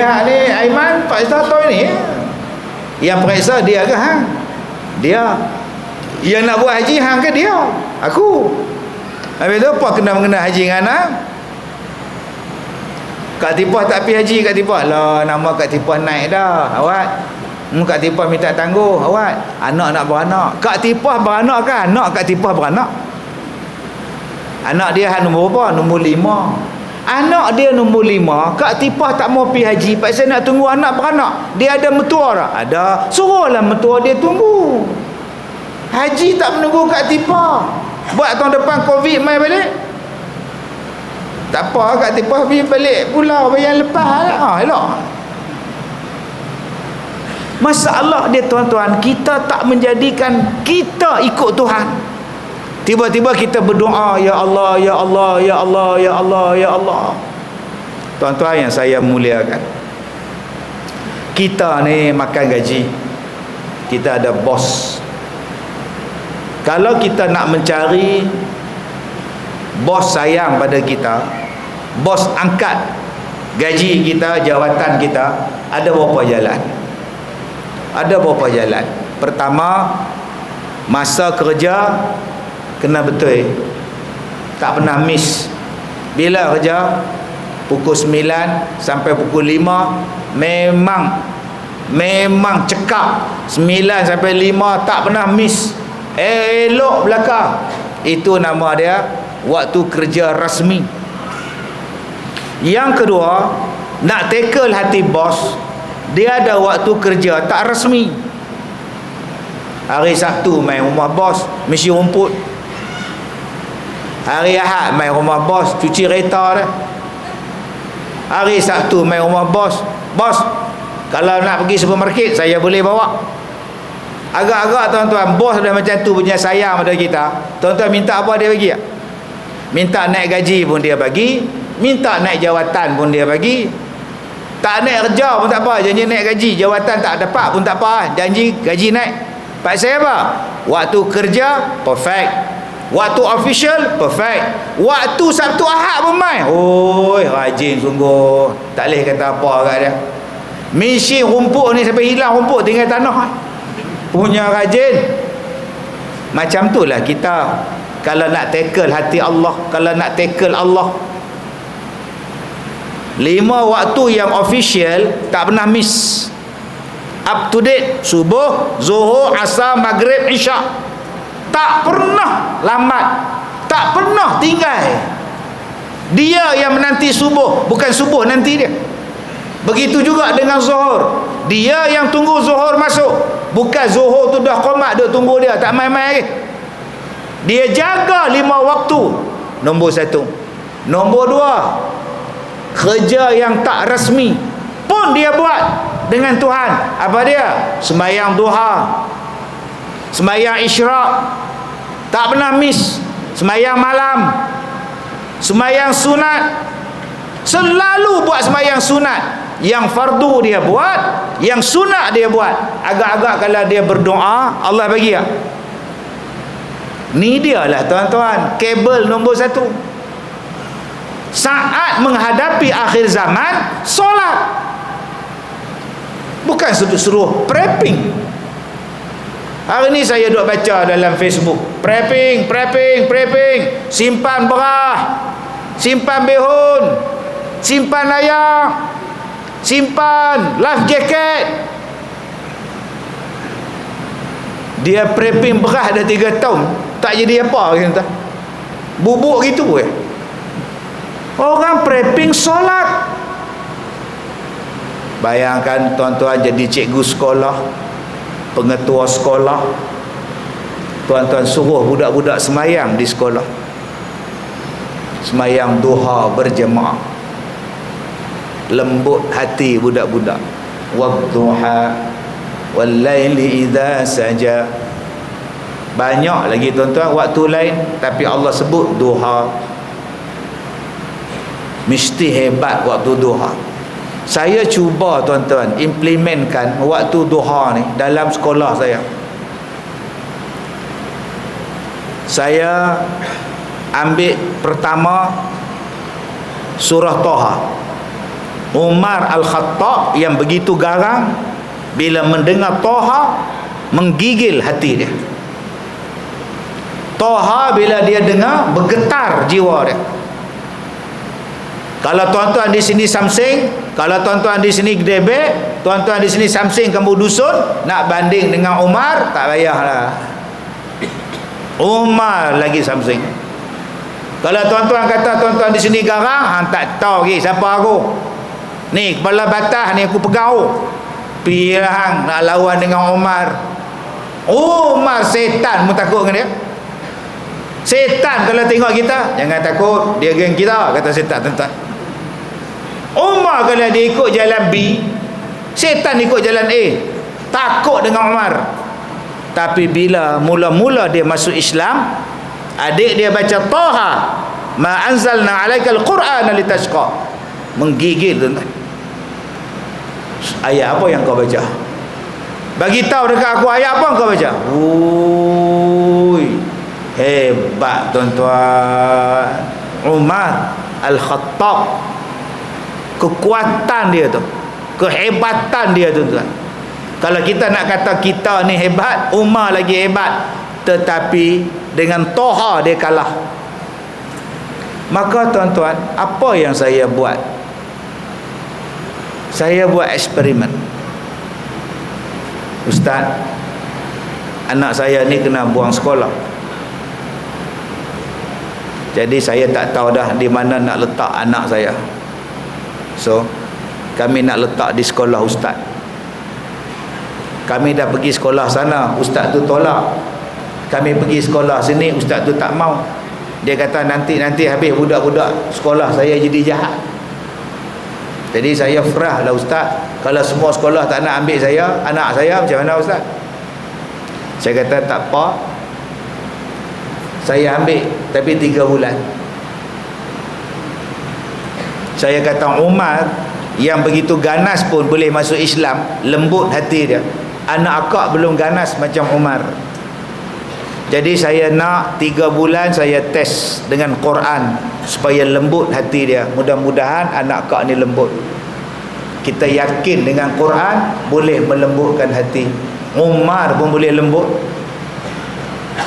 Aiman periksa tahun ni. Yang periksa dia ke hang? Dia. Yang nak buat haji hang ke dia? Aku. Habis tu apa kena mengena haji dengan anak? Kak Tipah tak pergi haji. Kak Tipah lah, nama Kak Tipah naik dah. Awak Kak Tipah minta tangguh. Awak anak nak beranak. Kak Tipah beranak ke anak Kak Tipah beranak? Anak dia nombor berapa? Nombor 5. Anak dia nombor 5. Kak Tipah tak mau pergi haji pasal nak tunggu anak beranak. Dia ada mertua tak? Ada. Suruhlah mertua dia tunggu. Haji tak menunggu Kak Tipah. Buat tahun depan Covid mai balik. Tak apa, Kak Tipah pergi balik pulau yang lepas lah. Elok. Masalah dia tuan-tuan, kita tak menjadikan kita ikut Tuhan. Tiba-tiba kita berdoa, ya Allah, ya Allah, ya Allah, ya Allah, ya Allah. Tuan-tuan yang saya muliakan, kita ni makan gaji, kita ada bos. Kalau kita nak mencari bos sayang pada kita, bos angkat gaji kita, jawatan kita, ada berapa jalan? Ada berapa jalan? Pertama, masa kerja kena betul, tak pernah miss. Bila kerja? Pukul 9 sampai pukul 5 memang cekap. 9 sampai 5 tak pernah miss. Elok belakang. Itu nama dia waktu kerja rasmi. Yang kedua, nak tackle hati bos, dia ada waktu kerja tak rasmi. Hari Sabtu main rumah bos, misi rumput. Hari Ahad main rumah bos, cuci kereta dah. Hari Sabtu main rumah bos, bos, kalau nak pergi supermarket saya boleh bawa. Agak-agak tuan-tuan, bos dah macam tu punya sayang pada kita. Tuan-tuan minta apa dia bagi? Minta naik gaji pun dia bagi, minta naik jawatan pun dia bagi. Tak naik kerja pun tak apa, janji naik gaji, jawatan tak dapat pun tak apa, janji gaji naik. Pasal apa? Waktu kerja perfect, waktu official perfect, waktu Sabtu Ahad pun main. Oi, rajin sungguh, tak boleh kata apa kat dia. Misi rumput ni sampai hilang rumput tinggal tanah, punya rajin. Macam tu lah kita kalau nak tackle hati Allah, kalau nak tackle Allah. 5 waktu yang official tak pernah miss. up to date. Subuh, zuhur, asar, maghrib, isyak. Tak pernah lambat, tak pernah tinggal. Dia yang menanti subuh, bukan subuh nanti dia. Begitu juga dengan zuhur. Dia yang tunggu zuhur masuk, bukan zuhur tu dah qomat dia tunggu dia, tak main-main lagi. Dia jaga 5 waktu. Nombor 1. Nombor 2, kerja yang tak rasmi pun dia buat dengan Tuhan. Apa dia? Sembahyang duha, sembahyang isyraq, tak pernah miss. Sembahyang malam, sembahyang sunat, selalu buat sembahyang sunat. Yang fardu dia buat, yang sunat dia buat. Agak-agak kalau dia berdoa, Allah bagi tak? Ni dia lah tuan-tuan, kabel nombor 1. Saat menghadapi akhir zaman, solat. Bukan suruh prepping. Hari ni saya duk baca dalam Facebook, prepping, simpan berah, simpan bihun, simpan layak, simpan life jacket. Dia prepping berah dah 3 tahun, tak jadi apa gitu. Bubuk gitu . Orang prepping solat. Bayangkan tuan-tuan jadi cikgu sekolah, pengetua sekolah, tuan-tuan suruh budak-budak semayang di sekolah, semayang duha berjemaah. Lembut hati budak-budak. Wadduha wallaili idza saja. Banyak lagi tuan-tuan waktu lain, tapi Allah sebut duha. Mesti hebat waktu duha. Saya cuba tuan-tuan implementkan waktu duha ni dalam sekolah saya. Saya ambil pertama surah Taha. Umar Al-Khattab yang begitu garang, bila mendengar Taha menggigil hati dia. Taha bila dia dengar bergetar jiwa dia. Kalau tuan-tuan di sini Samsing, kalau tuan-tuan di sini Gedebek, tuan-tuan di sini Samsing Kampung Dusun, nak banding dengan Umar, tak payahlah. Umar lagi Samsing. Kalau tuan-tuan kata tuan-tuan di sini garang, tak tahu lagi siapa aku. Ni kepala batas ni aku pegang. Pilah hang nak lawan dengan Umar. Umar setan, mu takut dengan dia? Setan kalau tengok kita, jangan takut, dia geng kita, kata setan tuan-tuan. Umar kalau dia ikut jalan B, setan ikut jalan A. Takut dengan Umar. Tapi bila mula-mula dia masuk Islam, adik dia baca Taha, ma anzalna alaikal Qur'ana litashqa, menggigil tuan-tuan. Ayat apa yang kau baca? Bagi tahu dekat aku ayat apa kau baca. Ui, hebat tuan-tuan. Umar Al-Khattab, kekuatan dia tu, kehebatan dia tuan-tuan. Kalau kita nak kata kita ni hebat, Umar lagi hebat, tetapi dengan Taha dia kalah. Maka tuan-tuan, apa yang saya buat? Saya buat eksperimen. Ustaz, anak saya ni kena buang sekolah. Jadi saya tak tahu dah di mana nak letak anak saya. So, kami nak letak di sekolah ustaz. Kami dah pergi sekolah sana, ustaz tu tolak. Kami pergi sekolah sini, ustaz tu tak mau. Dia kata nanti habis budak-budak sekolah saya jadi jahat. Jadi saya frah lah ustaz, kalau semua sekolah tak nak ambil saya, anak saya, macam mana ustaz? Saya kata tak apa, saya ambil, tapi 3 bulan. Saya kata Umar yang begitu ganas pun boleh masuk Islam, lembut hati dia. Anak akak belum ganas macam Umar. Jadi saya nak 3 bulan saya test dengan Quran supaya lembut hati dia. Mudah-mudahan anak akak ni lembut. Kita yakin dengan Quran boleh melembutkan hati. Umar pun boleh lembut.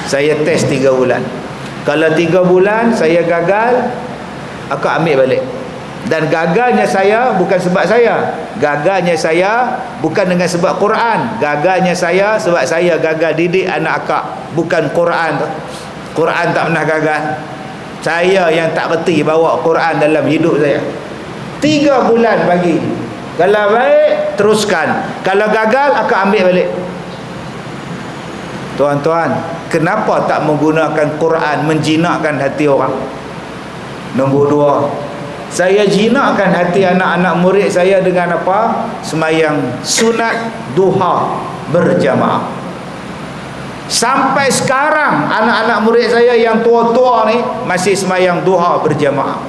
Saya test 3 bulan. Kalau 3 bulan saya gagal, akak ambil balik. Dan gagalnya saya bukan sebab saya. Gagalnya saya bukan dengan sebab Quran. Gagalnya saya sebab saya gagal didik anak akak. Bukan Quran tu. Quran tak pernah gagal. Saya yang tak reti bawa Quran dalam hidup saya. 3 bulan bagi. Kalau baik, teruskan. Kalau gagal, akak ambil balik. Tuan-tuan, kenapa tak menggunakan Quran menjinakkan hati orang? Nombor 2, saya jinakkan hati anak-anak murid saya dengan apa? Semayang sunat duha berjamaah. Sampai sekarang anak-anak murid saya yang tua-tua ni masih semayang duha berjamaah.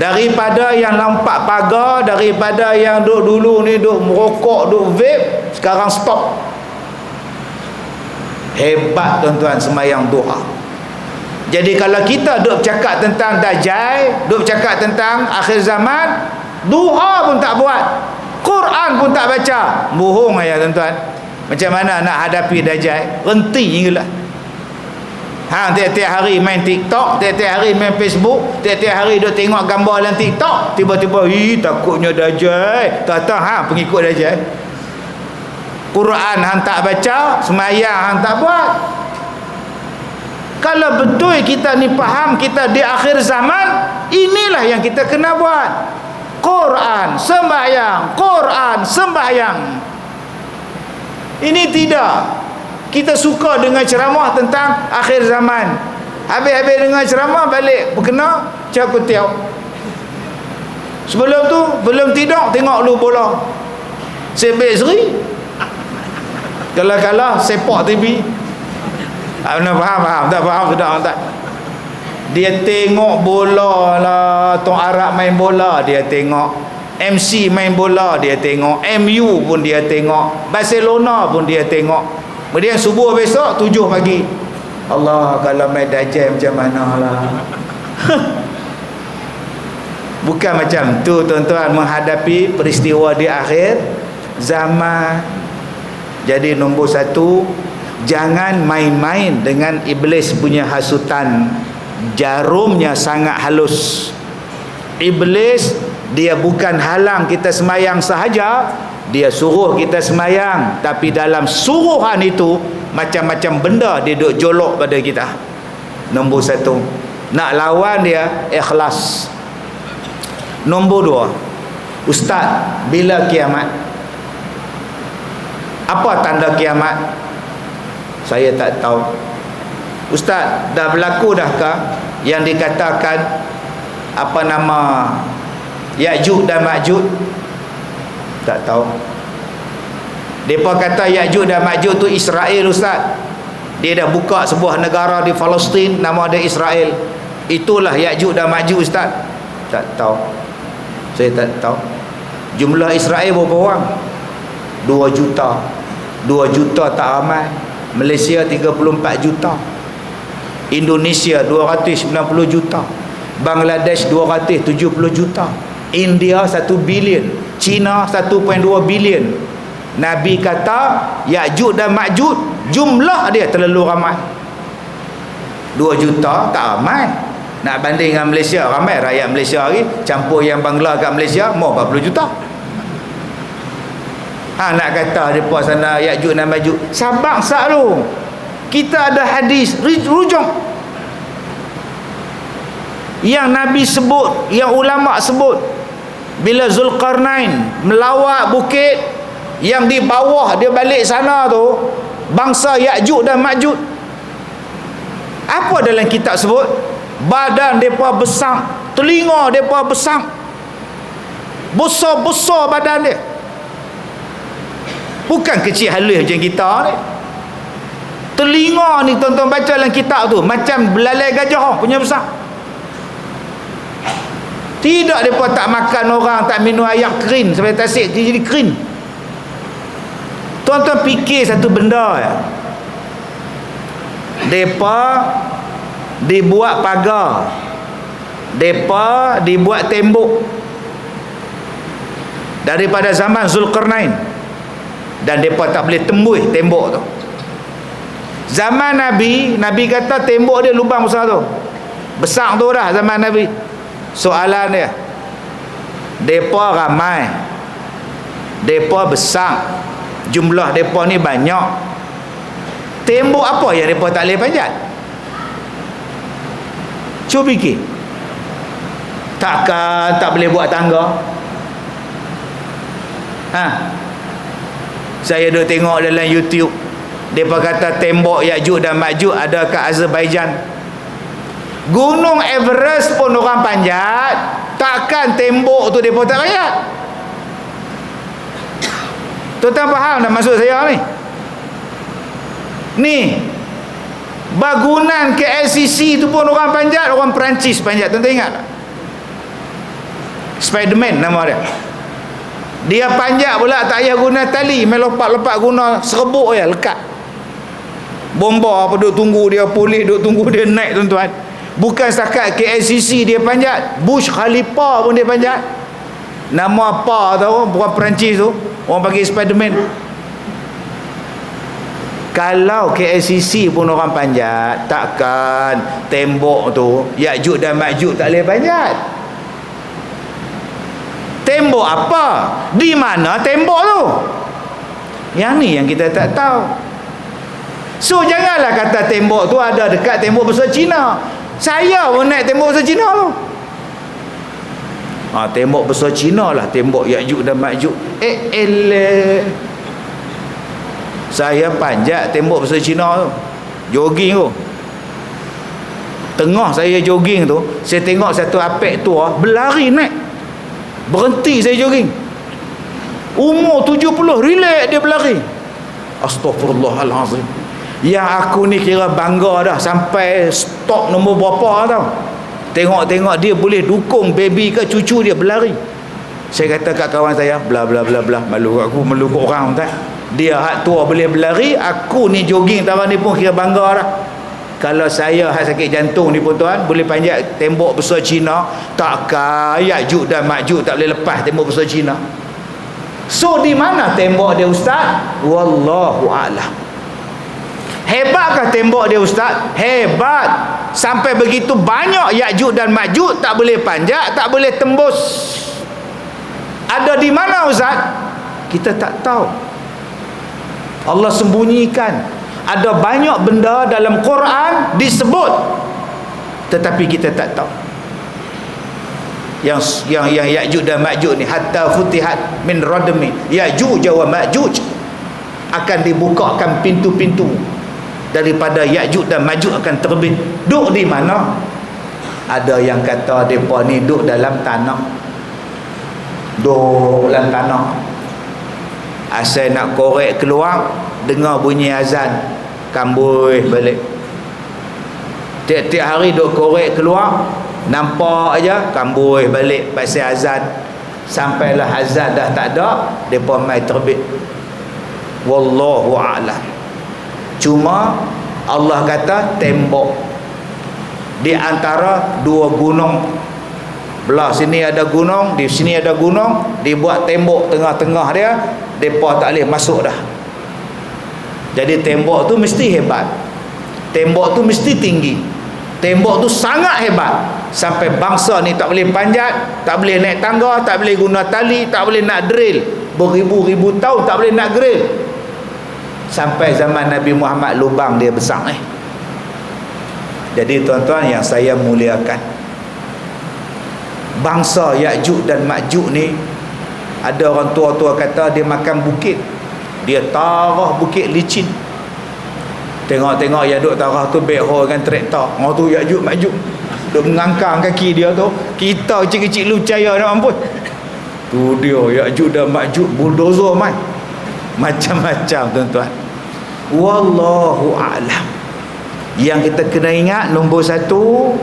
Daripada yang lampak pagar, daripada yang dulu ni duk merokok, duk vape, sekarang stop. Hebat tuan-tuan semayang duha. Jadi kalau kita duk cakap tentang Dajjal, duk cakap tentang akhir zaman, duha pun tak buat, Quran pun tak baca, bohong ya tuan-tuan. Macam mana nak hadapi Dajjal? Renti je lah. Tiap-tiap hari main TikTok, tiap-tiap hari main Facebook, tiap-tiap hari duk tengok gambar dalam TikTok, tiba-tiba takutnya Dajjal, tak pengikut Dajjal. Quran hang tak baca, semayang hang tak buat. Kalau betul kita ni faham kita di akhir zaman, inilah yang kita kena buat. Quran sembahyang, Quran sembahyang. Ini tidak. Kita suka dengan ceramah tentang akhir zaman. Habis-habis dengan ceramah balik berkena cakutiau. Sebelum tu belum tidur tengok lu bola. Sebek seri. Kalau sepak TV. Faham? Tak faham sudah tak? Dia tengok bola lah, Tok Arab main bola dia tengok, MC main bola dia tengok, MU pun dia tengok, Barcelona pun dia tengok. Kemudian subuh besok 7 pagi. Allah, kalau main Dajjal macam mana lah. Bukan macam tu tuan-tuan menghadapi peristiwa di akhir zaman. Jadi nombor 1, jangan main-main dengan iblis punya hasutan. Jarumnya sangat halus. Iblis dia bukan halang kita semayang sahaja, dia suruh kita semayang, tapi dalam suruhan itu macam-macam benda dia duk jolok pada kita. Nombor 1, nak lawan dia ikhlas. Nombor 2, Ustaz, bila kiamat? Apa tanda kiamat? Saya tak tahu. Ustaz, dah berlaku dahkah yang dikatakan apa nama Ya'juj dan Ma'juj? Tak tahu. Depa kata Ya'juj dan Ma'juj tu Israel Ustaz. Dia dah buka sebuah negara di Palestin, nama dia Israel. Itulah Ya'juj dan Ma'juj Ustaz. Tak tahu. Saya tak tahu. Jumlah Israel berapa orang? 2 juta. 2 juta tak ramai. Malaysia 34 juta. Indonesia 290 juta. Bangladesh 270 juta. India 1 bilion. China 1.2 bilion. Nabi kata Ya'juj dan Ma'juj jumlah dia terlalu ramai. 2 juta tak ramai. Nak banding dengan Malaysia, ramai rakyat Malaysia lagi. Campur yang Bangla kat Malaysia mau 40 juta. Nak kata depa sana Ya'juj dan Ma'juj, sabar dulu. Kita ada hadis rujuk yang Nabi sebut, yang ulama sebut, bila Zulkarnain melawat bukit yang di bawah dia balik sana tu, bangsa Ya'juj dan Ma'juj. Apa dalam kitab sebut? Badan depa besar, telinga depa besar, besar-besar badan dia. Bukan kecil halus macam kita ni. Telinga ni tuan-tuan baca dalam kitab tu macam belalai gajah punya besar. Tidak, mereka tak makan orang, tak minum air kering sampai tasik dia jadi kering. Tuan-tuan fikir satu benda ya. Mereka dibuat pagar, mereka dibuat tembok daripada zaman Zulkarnain, dan mereka tak boleh tembus tembok tu. Zaman Nabi, Nabi kata tembok dia lubang besar tu, besar tu dah zaman Nabi. Soalan dia, depa ramai, depa besar, jumlah depa ni banyak, tembok apa yang depa tak boleh panjat? Cuba fikir. Takkan tak boleh buat tangga? Saya duk tengok dalam YouTube, depa kata tembok Ya'juj dan Ma'juj ada kat Azerbaijan. Gunung Everest pun orang panjat, takkan tembok tu depa tak panjat? Tuan-tuan faham tak maksud saya ni? Ni bangunan KLCC tu pun orang panjat, orang Perancis panjat. Tuan-tuan ingat tak? Spiderman nama dia. Dia panjat pula tak payah guna tali, main lompat-lompat guna serbuk je, lekat. Bomba apa duk tunggu dia, polis duk tunggu dia naik, tuan-tuan. Bukan setakat KLCC dia panjat, Burj Khalifa pun dia panjat. Nama apa tahu, bukan Perancis tu, orang panggil Spiderman. Kalau KLCC pun orang panjat, takkan tembok tu Ya'juj dan Ma'juj tak boleh panjat? Tembok apa? Di mana tembok tu? Yang ni yang kita tak tahu. So janganlah kata tembok tu ada dekat tembok besar Cina. Saya pun naik tembok besar Cina tu. Tembok besar Cina lah tembok Ya'juj dan Ma'juj. Saya panjat tembok besar Cina tu, jogging tu. Tengah saya jogging tu, saya tengok satu apek tua berlari naik. Berhenti saya jogging. Umur 70, relax dia berlari. Astaghfirullahalazim. Yang aku ni kira bangga dah sampai stop nombor berapa tau. Tengok-tengok dia boleh dukung baby ke cucu dia berlari. Saya kata kat kawan saya, bla bla bla bla, malu aku, malu kat orang tak. Dia hak tua boleh berlari, aku ni jogging tawan ni pun kira bangga dah. Kalau saya hak sakit jantung ni pun tuan, boleh panjat tembok besar Cina, takkan Ya'juj dan Ma'juj tak boleh lepas tembok besar Cina. So di mana tembok dia ustaz? Wallahu a'lam. Hebatkah tembok dia ustaz? Hebat. Sampai begitu banyak Ya'juj dan Ma'juj tak boleh panjat, tak boleh tembus. Ada di mana ustaz? Kita tak tahu. Allah sembunyikan. Ada banyak benda dalam Quran disebut, tetapi kita tak tahu. Yang Ya'juj dan Ma'juj ni, hatta futihat min radmi Ya'juj wa Ma'juj, akan dibukakan pintu-pintu daripada Ya'juj dan Ma'juj akan terbit. Duk di mana? Ada yang kata depa ni duk dalam tanah. Duk dalam tanah. Asal nak korek keluar, dengar bunyi azan, kambui balik. Tiap-tiap hari duk korek keluar, nampak aja kambui balik pasal azan. Sampailah azan dah tak ada, depa mai terbit. Wallahu a'lam. Cuma Allah kata tembok di antara dua gunung. Belah sini ada gunung, di sini ada gunung, dibuat tembok tengah-tengah dia, depa tak boleh masuk dah. Jadi tembok tu mesti hebat. Tembok tu mesti tinggi. Tembok tu sangat hebat sampai bangsa ni tak boleh panjat, tak boleh naik tangga, tak boleh guna tali, tak boleh nak drill. Beribu-ribu tahun tak boleh nak drill. Sampai zaman Nabi Muhammad lubang dia besar ni. Jadi tuan-tuan yang saya muliakan, bangsa Ya'juj dan Ma'juj ni, ada orang tua-tua kata dia makan bukit. Dia tarah bukit licin. Tengok-tengok yang duk tarah tu backhoe dengan traktor. Orang tu Ya'juj Ma'juj duk mengangkang kaki dia tu. Kita kecil-kecil lu percaya nak mampus. Tu dia Ya'juj dan Ma'juj bulldozer mai. Macam-macam tuan-tuan. Wallahu a'lam. Yang kita kena ingat, nombor satu,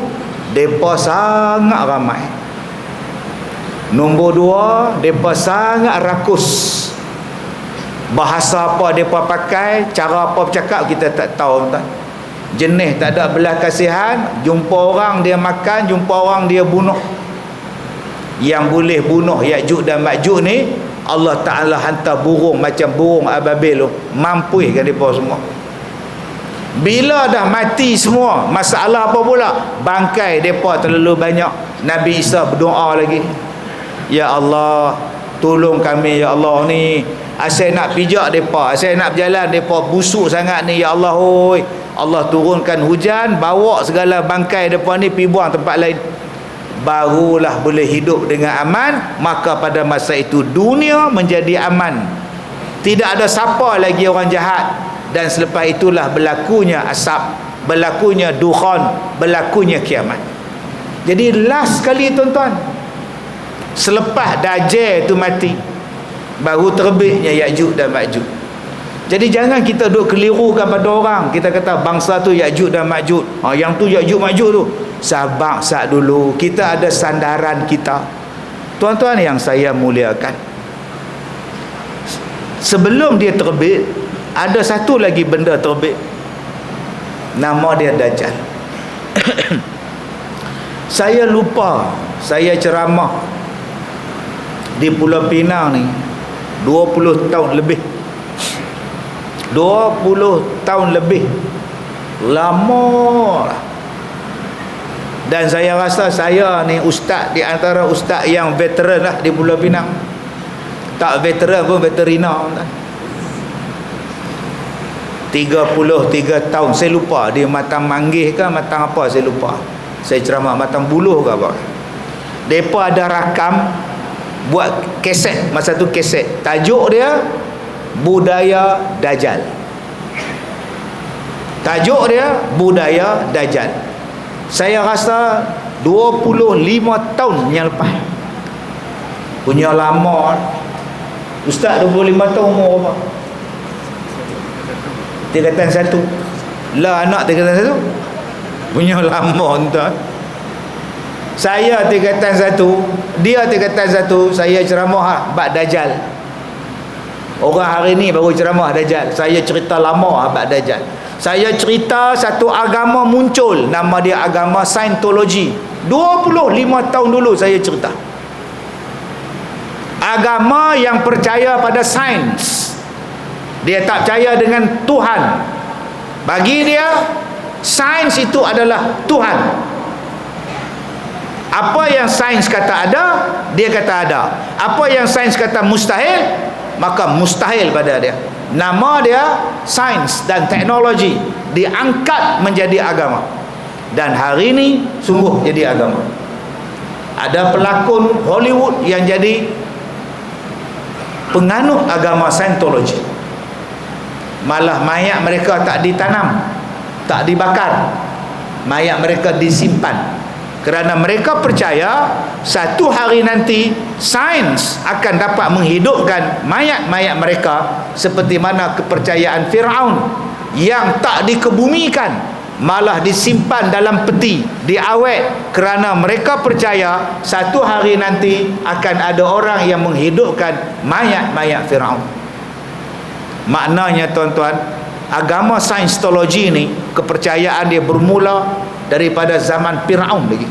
depa sangat ramai. Nombor dua, depa sangat rakus. Bahasa apa depa pakai, cara apa bercakap kita tak tahu tuan. Jenis tak ada belas kasihan, jumpa orang dia makan, jumpa orang dia bunuh. Yang boleh bunuh Ya'juj dan Ma'juj ni, Allah Ta'ala hantar burung macam burung ababil tu, mampuihkan depa semua. Bila dah mati semua, masalah apa pula? Bangkai depa terlalu banyak. Nabi Isa berdoa lagi, ya Allah tolong kami ya Allah ni, asal nak pijak depa, asal nak berjalan depa busuk sangat ni ya Allah. Oi, Allah turunkan hujan, bawa segala bangkai depa ni pi buang tempat lain, barulah boleh hidup dengan aman. Maka pada masa itu dunia menjadi aman, tidak ada siapa lagi orang jahat. Dan selepas itulah berlakunya asap, berlakunya dukhan, berlakunya kiamat. Jadi last sekali tuan-tuan, selepas Dajjal itu mati, baru terbitnya Ya'juj dan Ma'juj. Jadi jangan kita duk kelirukan pada orang. Kita kata bangsa tu Ya'juj dan Ma'juj, yang tu Ya'juj Ma'juj tu. Sabar sat dulu, kita ada sandaran kita. Tuan-tuan yang saya muliakan, sebelum dia terbit, ada satu lagi benda terbit, nama dia Dajjal. Saya lupa, saya ceramah di Pulau Pinang ni 20 tahun lebih. 20 tahun lebih, lama lah. Dan saya rasa saya ni ustaz di antara ustaz yang veteran lah di Pulau Pinang. Tak veteran pun veterina. 33 tahun, saya lupa dia Matang Manggih ke Matang apa, saya lupa. Saya ceramah Matang Buluh ke apa. Mereka ada rakam, buat keset, masa tu keset, tajuk dia Budaya Dajjal. Tajuk dia Budaya Dajjal. Saya rasa 25 tahun yang lepas. Punya lama. Ustaz 25 tahun umur apa? Tingkatan 1. Lah anak tingkatan 1. Punya lama tuan. Saya tingkatan 1, dia tingkatan 1, saya ceramah bab Dajjal. Orang hari ni baru ceramah Dajjal. Saya cerita lama bab Dajjal. Saya cerita satu agama muncul, nama dia agama Saintologi. 25 tahun dulu saya cerita. Agama yang percaya pada sains. Dia tak percaya dengan Tuhan. Bagi dia, sains itu adalah Tuhan. Apa yang sains kata ada, dia kata ada. Apa yang sains kata mustahil, maka mustahil pada dia. Nama dia sains dan teknologi, diangkat menjadi agama. Dan hari ini sungguh jadi agama. Ada pelakon Hollywood yang jadi penganut agama Saintologi. Malah mayat mereka tak ditanam, tak dibakar, mayat mereka disimpan, kerana mereka percaya satu hari nanti sains akan dapat menghidupkan mayat-mayat mereka, seperti mana kepercayaan Firaun yang tak dikebumikan, malah disimpan dalam peti, diawet, kerana mereka percaya satu hari nanti akan ada orang yang menghidupkan mayat-mayat Firaun. Maknanya tuan-tuan, agama Saintologi ni, kepercayaan dia bermula daripada zaman Firaun lagi.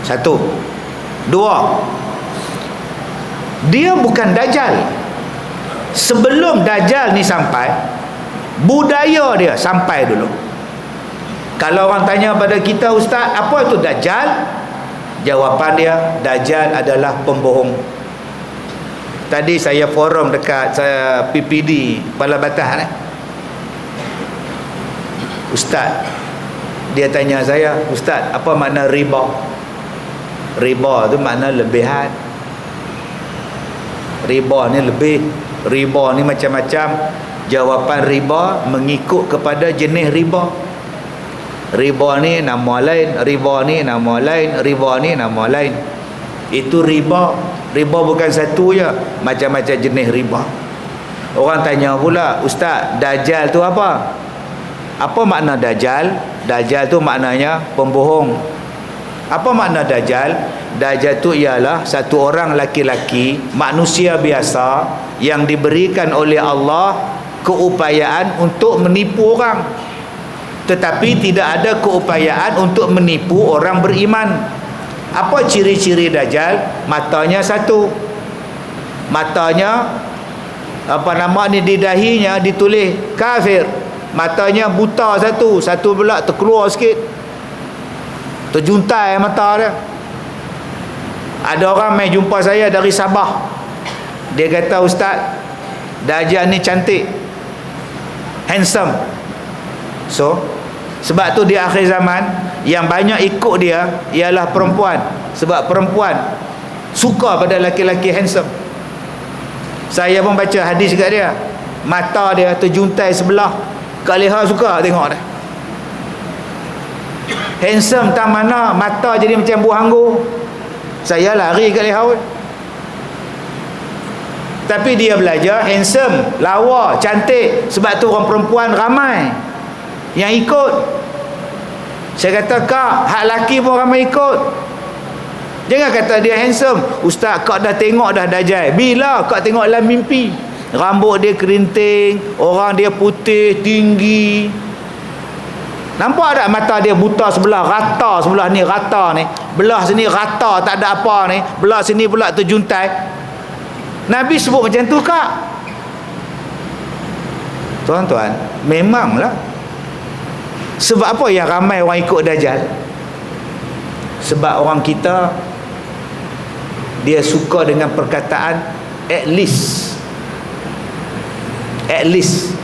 Satu. Dua, dia bukan Dajjal. Sebelum Dajjal ni sampai, budaya dia sampai dulu. Kalau orang tanya pada kita, ustaz, apa itu Dajjal? Jawapan dia, Dajjal adalah pembohong. Tadi saya forum dekat PPD Kepala Batas, ustaz, dia tanya saya, ustaz, apa makna riba? Riba tu makna lebihan. Riba ni lebih, riba ni macam-macam. Jawapan riba mengikut kepada jenis riba. Riba ni nama lain, riba ni nama lain, riba ni nama lain. Itu riba. Riba bukan satu je, macam-macam jenis riba. Orang tanya pula, ustaz, Dajjal tu apa? Apa makna Dajjal? Dajjal tu maknanya pembohong. Apa makna Dajjal? Dajjal tu ialah satu orang laki-laki, manusia biasa, yang diberikan oleh Allah keupayaan untuk menipu orang, tetapi tidak ada keupayaan untuk menipu orang beriman. Apa ciri-ciri Dajjal? Matanya satu, matanya di dahinya ditulis kafir. Matanya buta satu, satu pula terkeluar sikit. terjuntai mata dia. Ada orang mai jumpa saya dari Sabah. Dia kata, "Ustaz, Dajjal ni cantik, handsome." So sebab tu di akhir zaman yang banyak ikut dia ialah perempuan. Sebab perempuan suka pada laki-laki handsome. Saya pun baca hadis kat dia, mata dia terjuntai sebelah, Kak Leha suka tengok dia. Handsome tak mana, mata jadi macam buah anggur. Saya lari kat Leha pun. Tapi dia belajar handsome, lawa, cantik. Sebab tu orang perempuan ramai yang ikut. Saya kata, "Kak, hak laki pun ramai ikut. Jangan kata dia handsome. Ustaz, kak dah tengok dah Dajjal." Bila kak tengok dalam mimpi? Rambut dia kerinting, orang dia putih, tinggi. Nampak tak mata dia buta sebelah, rata sebelah ni, rata ni. Belah sini rata, tak ada apa ni. Belah sini pula terjuntai. Nabi sebut macam tu, Kak. Tuan-tuan, memanglah. Sebab apa yang ramai orang ikut Dajjal? Sebab orang kita, dia suka dengan perkataan at least. At least.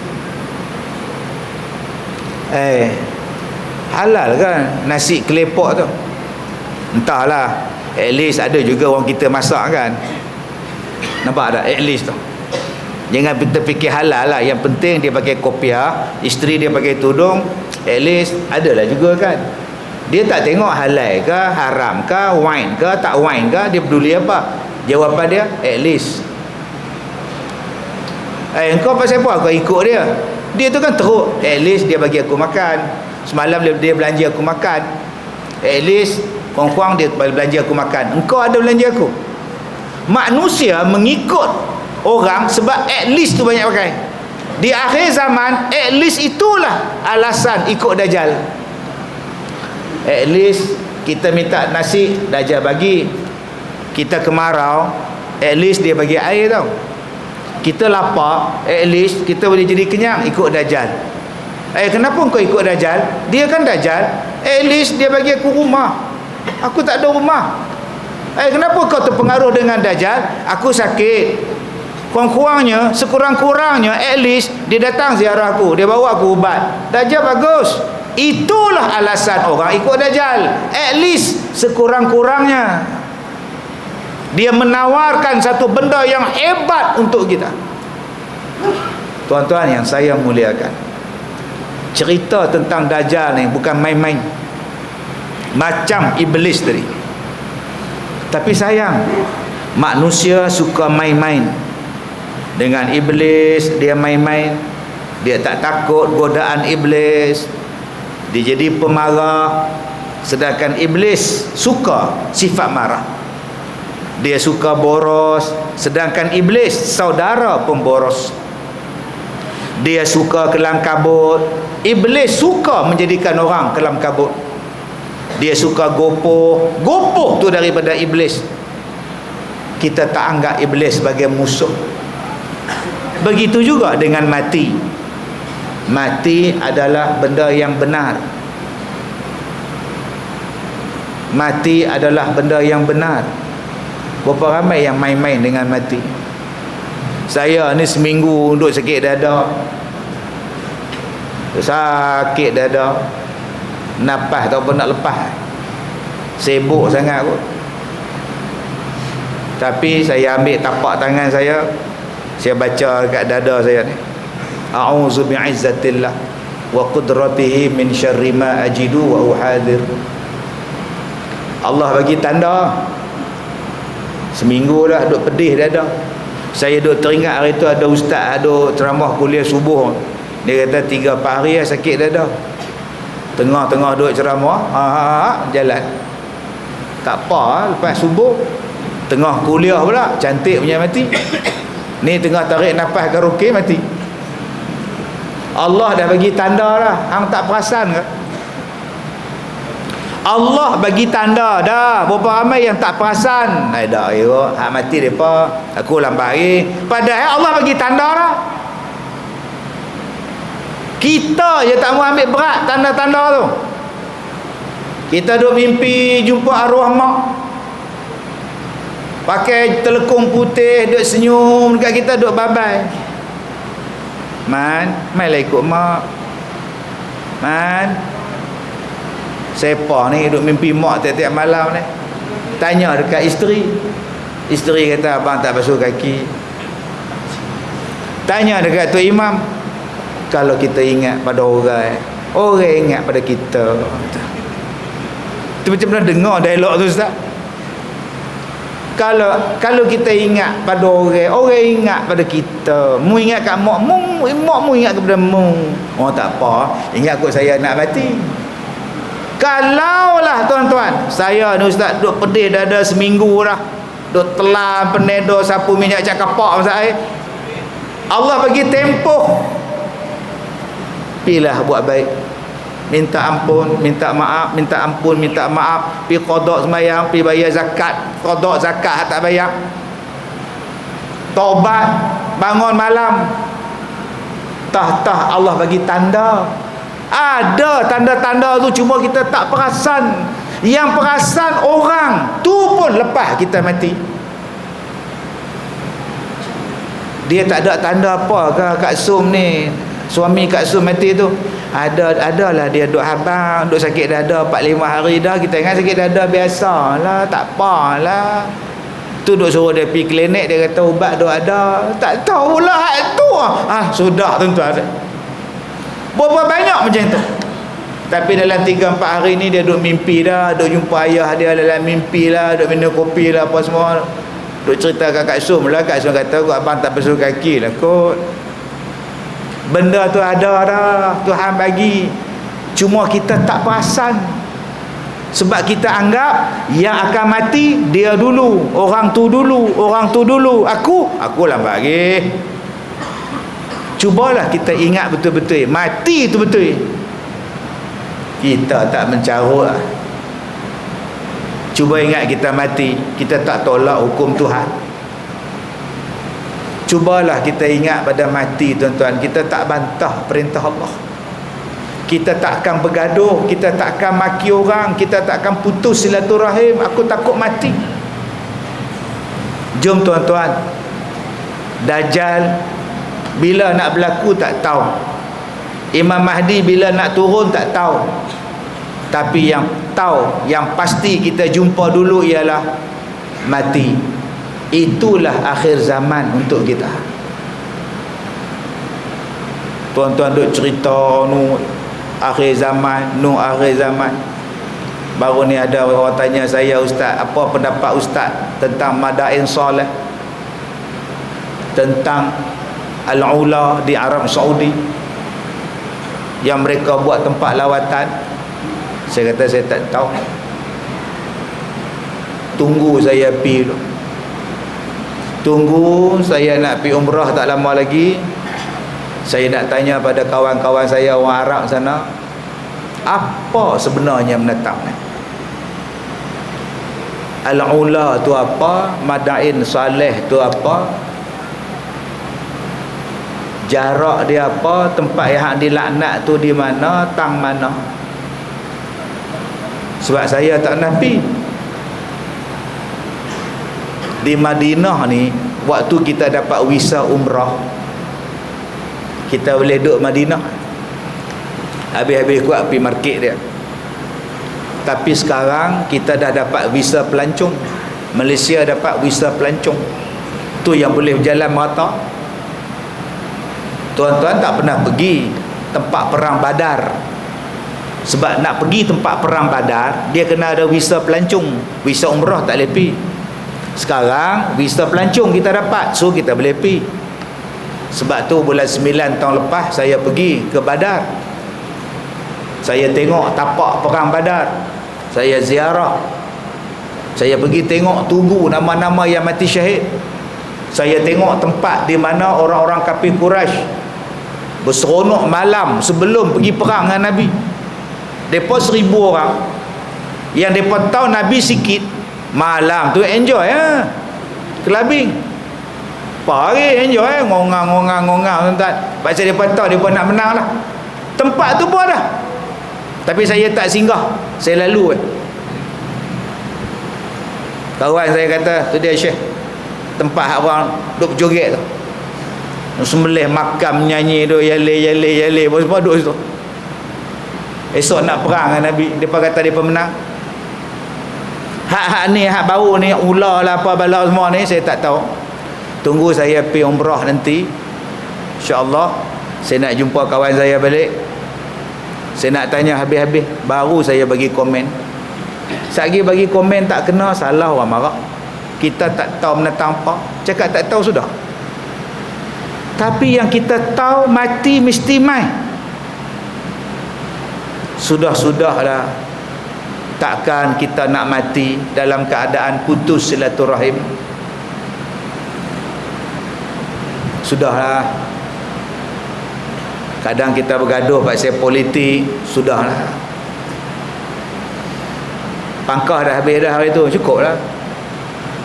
Halal kan nasi kelepok tu? Entahlah. At least ada juga orang kita masak kan. Nampak tak? At least tu. Jangan kita fikir halal lah. Yang penting dia pakai kopiah, isteri dia pakai tudung. At least adalah juga kan. Dia tak tengok halal ke, haram ke, wine ke, tak wine ke, dia peduli apa? Jawapan dia at least. Engkau pasal apa kau ikut dia? Dia tu kan teruk. At least dia bagi aku makan. Semalam dia belanja aku makan. At least kurang-kurang dia belanja aku makan. Engkau ada belanja aku. Manusia mengikut orang sebab at least tu banyak pakai. Di akhir zaman, at least itulah alasan ikut Dajjal. At least kita minta nasi, Dajjal bagi. Kita kemarau, at least dia bagi air tau. Kita lapar, at least kita boleh jadi kenyang, ikut Dajjal. Kenapa kau ikut Dajjal? Dia kan Dajjal. At least dia bagi aku rumah. Aku tak ada rumah. Kenapa kau terpengaruh dengan Dajjal? Aku sakit. Kurang-kurangnya, sekurang-kurangnya, at least dia datang ziarah aku, dia bawa aku ubat. Dajjal bagus. Itulah alasan orang ikut Dajjal. At least sekurang-kurangnya dia menawarkan satu benda yang hebat untuk kita. Tuan-tuan yang saya muliakan, cerita tentang Dajjal ni bukan main-main. Macam iblis tadi. Tapi sayang, manusia suka main-main dengan iblis. Dia main-main, dia tak takut godaan iblis, dia jadi pemarah. Sedangkan iblis suka sifat marah, dia suka boros. Sedangkan iblis saudara pemboros. Dia suka kelam kabut, iblis suka menjadikan orang kelam kabut. Dia suka gopoh, gopoh tu daripada iblis. Kita tak anggap iblis sebagai musuh. Begitu juga dengan mati. Mati adalah benda yang benar. Mati adalah benda yang benar. Berapa ramai yang main-main dengan mati. Saya ni seminggu duduk sakit dada. Sakit dada, napas tak apa nak lepas. Sibuk sangat kot. Tapi saya ambil tapak tangan saya baca kat dada saya ni, a'udzu bi'izzatillah wa qudratihi min syarri ma ajidu wa uhadir. Allah bagi tanda. Seminggu dah duk pedih dada. Saya duk teringat hari tu ada ustaz ada ceramah kuliah subuh. Dia kata 3-4 hari sakit dada. Tengah-tengah duk ceramah, jalan. Tak apa, lepas subuh tengah kuliah pula cantik punya mati. Ni tengah tarik nafas karaoke mati. Allah dah bagi tanda dah. Hang tak perasan ke? Allah bagi tanda dah. Berapa ramai yang tak perasan. Dah hak mati depa, aku lambat lagi. Padahal Allah bagi tanda dah. Kita je tak mau ambil berat tanda-tanda tu. Kita duk mimpi jumpa arwah mak, pakai telekung putih, duk senyum dekat kita, duk babai. Man, mainlah ikut mak. Man, siapa ni duk mimpi mak tiap-tiap malam ni? Tanya dekat isteri. Isteri kata, abang tak basuh kaki. Tanya dekat Tok Imam. Kalau kita ingat pada orang, orang ingat pada kita. Tu macam mana dengar dialog tu, Ustaz? Kalau kita ingat pada orang, orang ingat pada kita. Mu ingat kat mak mu ingat kepada mu. Oh tak apa, ingat kot saya nak mati. Kalaulah tuan-tuan, saya ni Ustaz duk pedih dada seminggu dah, duk telan penedo sapu minyak cakapak masa air. Allah bagi tempoh, pilah buat baik, minta ampun, minta maaf, minta ampun, minta maaf, pi qada sembahyang, pi bayar zakat, qada zakat tak bayar, taubat, bangun malam. Tah Allah bagi tanda. Ada tanda-tanda tu, cuma kita tak perasan. Yang perasan orang tu pun lepas kita mati. Dia tak ada tanda apa ke Kak Sum ni, suami Kak Sum mati tu? Adalah dia duk habang, duk sakit dada 4-5 hari dah. Kita ingat sakit dada biasalah, tak apalah. Tu duk suruh dia pergi klinik, dia kata ubat duk ada. Tak tahulah hak tu. Sudah tuan-tuan. Berapa banyak macam tu. Tapi dalam 3-4 hari ni dia duk mimpi dah, duk jumpa ayah dia dalam mimpi lah, duk minum kopi lah apa semua. Duk cerita kat Kak Sum lah. Kak Sum kata, abang tak basuh kaki lah kot. Benda tu ada dah, Tuhan bagi, cuma kita tak perasan. Sebab kita anggap yang akan mati dia dulu, orang tu dulu, orang tu dulu. Aku lambat lagi. Cubalah kita ingat betul-betul, mati tu betul. Kita tak mencarut lah. Cuba ingat kita mati, kita tak tolak hukum Tuhan. Cubalah kita ingat pada mati tuan-tuan, kita tak bantah perintah Allah. Kita tak akan bergaduh, kita tak akan maki orang, kita tak akan putus silaturahim. Aku takut mati. Jom tuan-tuan, Dajjal bila nak berlaku tak tahu, Imam Mahdi bila nak turun tak tahu. Tapi yang tahu, yang pasti kita jumpa dulu ialah mati. Itulah akhir zaman untuk kita. Tuan-tuan duk cerita akhir zaman, akhir zaman. Baru ni ada orang tanya saya, Ustaz, apa pendapat Ustaz tentang Madain Saleh, tentang Al-Ula di Arab Saudi yang mereka buat tempat lawatan. Saya kata saya tak tahu. Tunggu saya pergi dulu. Tunggu saya nak pergi umrah tak lama lagi. Saya nak tanya pada kawan-kawan saya orang Arab sana, apa sebenarnya menetap ni? Al-Ula tu apa? Madain Saleh tu apa? Jarak dia apa? Tempat yang dilaknat tu di mana? Tang mana? Sebab saya tak nabi. Di Madinah ni, waktu kita dapat visa umrah, kita boleh duduk Madinah, habis-habis kuat pergi market dia. Tapi sekarang kita dah dapat visa pelancong. Malaysia dapat visa pelancong, tu yang boleh berjalan merata. Tuan-tuan tak pernah pergi tempat perang Badar. Sebab nak pergi tempat perang Badar, dia kena ada visa pelancong. Visa umrah tak boleh pergi. Sekarang visa pelancong kita dapat, so kita boleh pergi. Sebab tu bulan 9 tahun lepas saya pergi ke Badar. Saya tengok tapak perang Badar, saya ziarah, saya pergi tengok tugu nama-nama yang mati syahid. Saya tengok tempat di mana orang-orang kafir Quraisy berseronok malam sebelum pergi perang dengan Nabi. Mereka 1000 orang. Yang mereka tahu Nabi sikit, malam tu enjoy clubbing. Pagi enjoy ngongang tuan-tuan. Pasal mereka tahu mereka nak menang lah. Tempat tu pun ada. Tapi saya tak singgah, saya lalu Kawan saya kata, tu dia Syekh, tempat orang duk berjoget tu, sembelih makam, nyanyi tu, yale semua duk situ. Esok nak perang dengan Nabi, dia kata dia pemenang. Hak ni, hak bau ni, ular lah apa bala semua ni, saya tak tahu. Tunggu saya pergi umrah nanti, insya-Allah saya nak jumpa kawan saya balik, saya nak tanya habis-habis, baru saya bagi komen. Sagi bagi komen tak kena, salah orang marah. Kita tak tahu menentang apa, cakap tak tahu sudah. Tapi yang kita tahu, mati mesti mai. Sudah-sudahlah, takkan kita nak mati dalam keadaan putus silaturahim. Sudahlah. Kadang kita bergaduh pasal politik, sudahlah. Pangkah dah habis dah hari tu, cukuplah.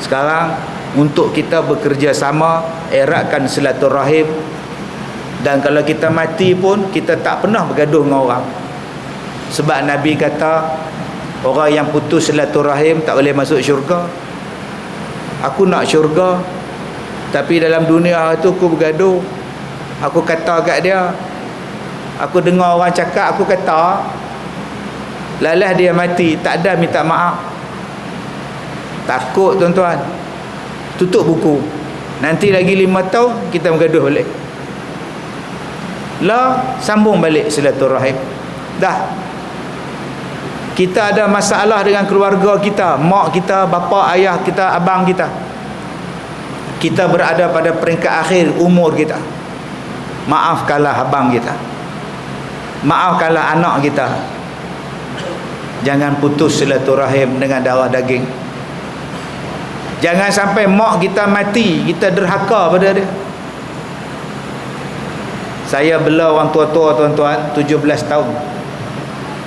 Sekarang untuk kita bekerja sama, eratkan silaturahim. Dan kalau kita mati pun, kita tak pernah bergaduh dengan orang. Sebab Nabi kata, orang yang putus silaturahim tak boleh masuk syurga. Aku nak syurga, tapi dalam dunia tu aku bergaduh. Aku kata kat dia, aku dengar orang cakap, aku kata, lalas dia mati, tak ada minta maaf. Takut tuan-tuan. Tutup buku. Nanti lagi 5 tahun kita bergaduh balik. Lah, sambung balik silaturahim. Dah. Kita ada masalah dengan keluarga kita, mak kita, bapa, ayah kita, abang kita. Kita berada pada peringkat akhir umur kita. Maafkanlah abang kita. Maafkanlah anak kita. Jangan putus silaturahim dengan darah daging. Jangan sampai mak kita mati, kita derhaka pada dia. Saya bela orang tua-tua tuan-tuan 17 tahun.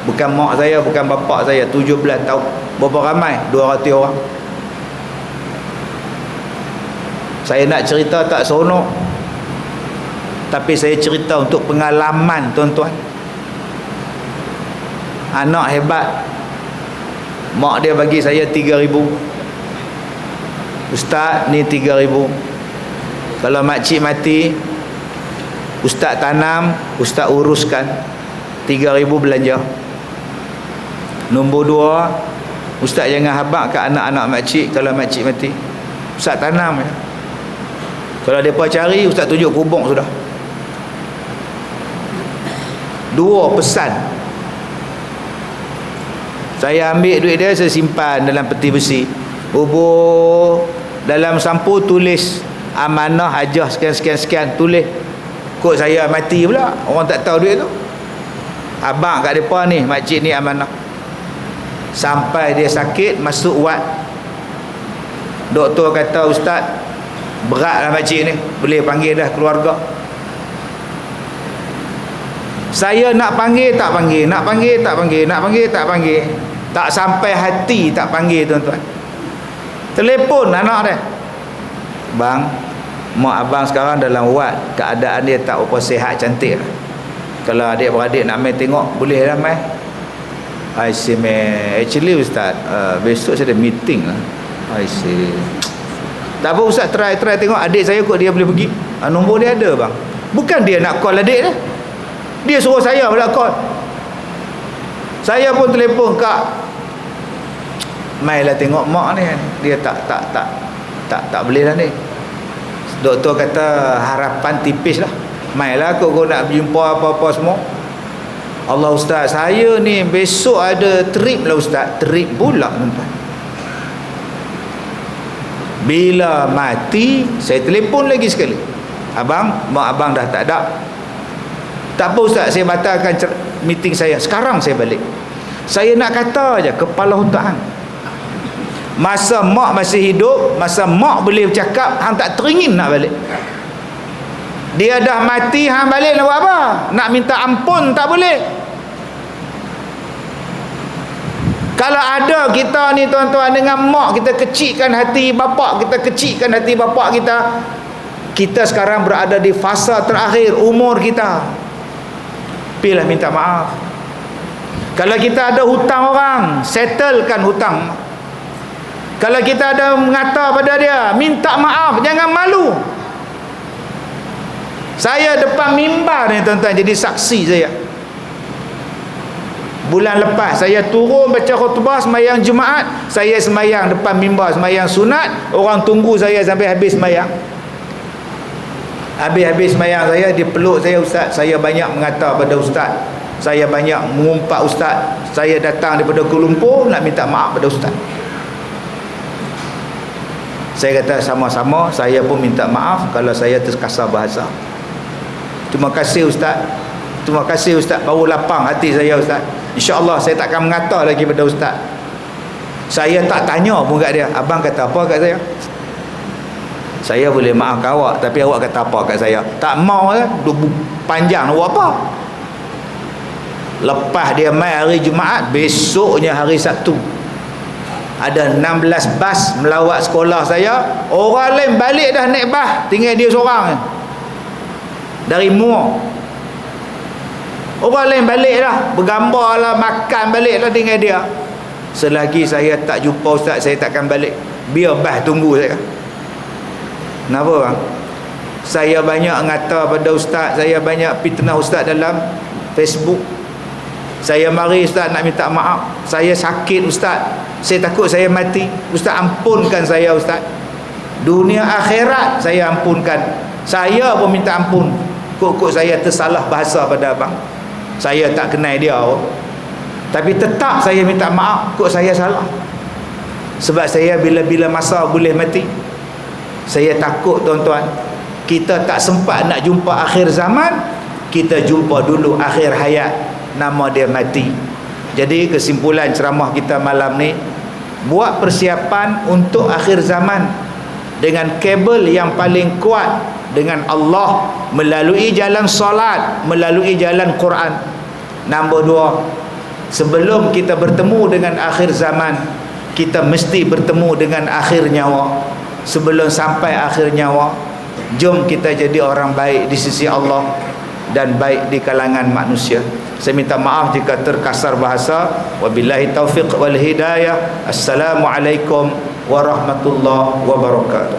Bukan mak saya, bukan bapak saya, 17 tahun. Berapa ramai? 200 orang. Saya nak cerita tak seronok, tapi saya cerita untuk pengalaman tuan-tuan. Anak hebat, mak dia bagi saya 3,000. Ustaz ni 3,000. Kalau makcik mati, ustaz tanam, ustaz uruskan. 3,000 belanja. Nombor 2, ustaz jangan habaq kat anak-anak makcik kalau makcik mati. Ustaz tanam ya. Kalau mereka cari, ustaz tunjuk kubur sudah. 2 pesan. Saya ambil duit dia, saya simpan dalam peti besi. Bubur dalam sampul, tulis amanah hajah sekian, tulis. Kod saya mati pula, orang tak tahu duit tu. Abang kat depan ni, makcik ni amanah. Sampai dia sakit, masuk wad. Doktor kata, ustaz, beratlah makcik ni, boleh panggil dah keluarga. Saya nak panggil tak panggil, nak panggil tak panggil, nak panggil tak panggil. Tak sampai hati tak panggil tuan-tuan. Telefon anak dia, bang, mak abang sekarang dalam wad, keadaan dia tak apa sihat, cantik lah. Kalau adik-beradik nak main tengok, boleh lah main. I say, actually ustaz, besok saya ada meeting lah. I say, tak apa ustaz, try tengok adik saya kot dia boleh pergi. Nombor dia ada bang. Bukan dia nak call adik dia, dia suruh saya pula call. Saya pun telefon, kak, mailah tengok mak ni. Dia tak boleh lah ni. Doktor kata harapan tipis lah. Mailah kau nak jumpa apa-apa semua. Allah ustaz, saya ni besok ada trip lah ustaz. Trip pula tuan-tuan. Bila mati, saya telefon lagi sekali. Abang, mak abang dah tak ada. Tak apa ustaz, saya batalkan meeting saya. Sekarang saya balik. Saya nak kata aja, kepala otak hang. Masa mak masih hidup, masa mak boleh bercakap, hang tak teringin nak balik. Dia dah mati, hang balik nak buat apa? Nak minta ampun tak boleh. Kalau ada kita ni tuan-tuan dengan mak, kita kecilkan hati bapak, kita kecilkan hati bapak kita. Kita sekarang berada di fasa terakhir umur kita. Pilih minta maaf. Kalau kita ada hutang orang, settlekan hutang. Kalau kita ada mengata pada dia, minta maaf, jangan malu. Saya depan mimbar ni tuan-tuan, jadi saksi saya. Bulan lepas saya turun baca khutbah sembahyang Jumaat, saya sembahyang depan mimbar, sembahyang sunat, orang tunggu saya sampai habis sembahyang. Habis sembahyang saya, dia peluk saya, ustaz, saya banyak mengata pada ustaz, saya banyak mengumpat ustaz, saya datang daripada Kuala Lumpur nak minta maaf pada ustaz. Saya kata sama-sama, saya pun minta maaf kalau saya terkasar bahasa. Terima kasih ustaz, terima kasih ustaz, baru lapang hati saya ustaz. InsyaAllah saya takkan mengata lagi pada ustaz. Saya tak tanya pun kat dia, abang kata apa kat saya? Saya boleh maafkan awak, tapi awak kata apa kat saya? Tak mau lah, panjang nak buat apa? Lepas dia mai hari Jumaat, besoknya hari Sabtu, ada 16 bas melawat sekolah saya. Orang lain balik dah naik bas, tinggal dia seorang dari Muar. Orang lain balik dah, bergambar lah, makan balik lah, tinggal dia. Selagi saya tak jumpa ustaz, saya takkan balik. Biar bas tunggu saya. Kenapa bang? Saya banyak ngata pada ustaz, saya banyak fitnah ustaz dalam Facebook. Saya mari ustaz nak minta maaf, saya sakit ustaz, saya takut saya mati. Ustaz ampunkan saya ustaz. Dunia akhirat saya ampunkan. Saya pun minta ampun. Kok saya tersalah bahasa pada abang. Saya tak kenal dia, tapi tetap saya minta maaf. Kok saya salah? Sebab saya bila-bila masa boleh mati. Saya takut tuan-tuan, kita tak sempat nak jumpa akhir zaman, kita jumpa dulu akhir hayat, nama dia mati. Jadi kesimpulan ceramah kita malam ni, buat persiapan untuk akhir zaman dengan kabel yang paling kuat dengan Allah, melalui jalan solat, melalui jalan Quran. Nombor 2, sebelum kita bertemu dengan akhir zaman, kita mesti bertemu dengan akhir nyawa. Sebelum sampai akhir nyawa, jom kita jadi orang baik di sisi Allah dan baik di kalangan manusia. Saya minta maaf jika terkasar bahasa. Wabillahi taufiq wal hidayah. Assalamualaikum warahmatullahi wabarakatuh.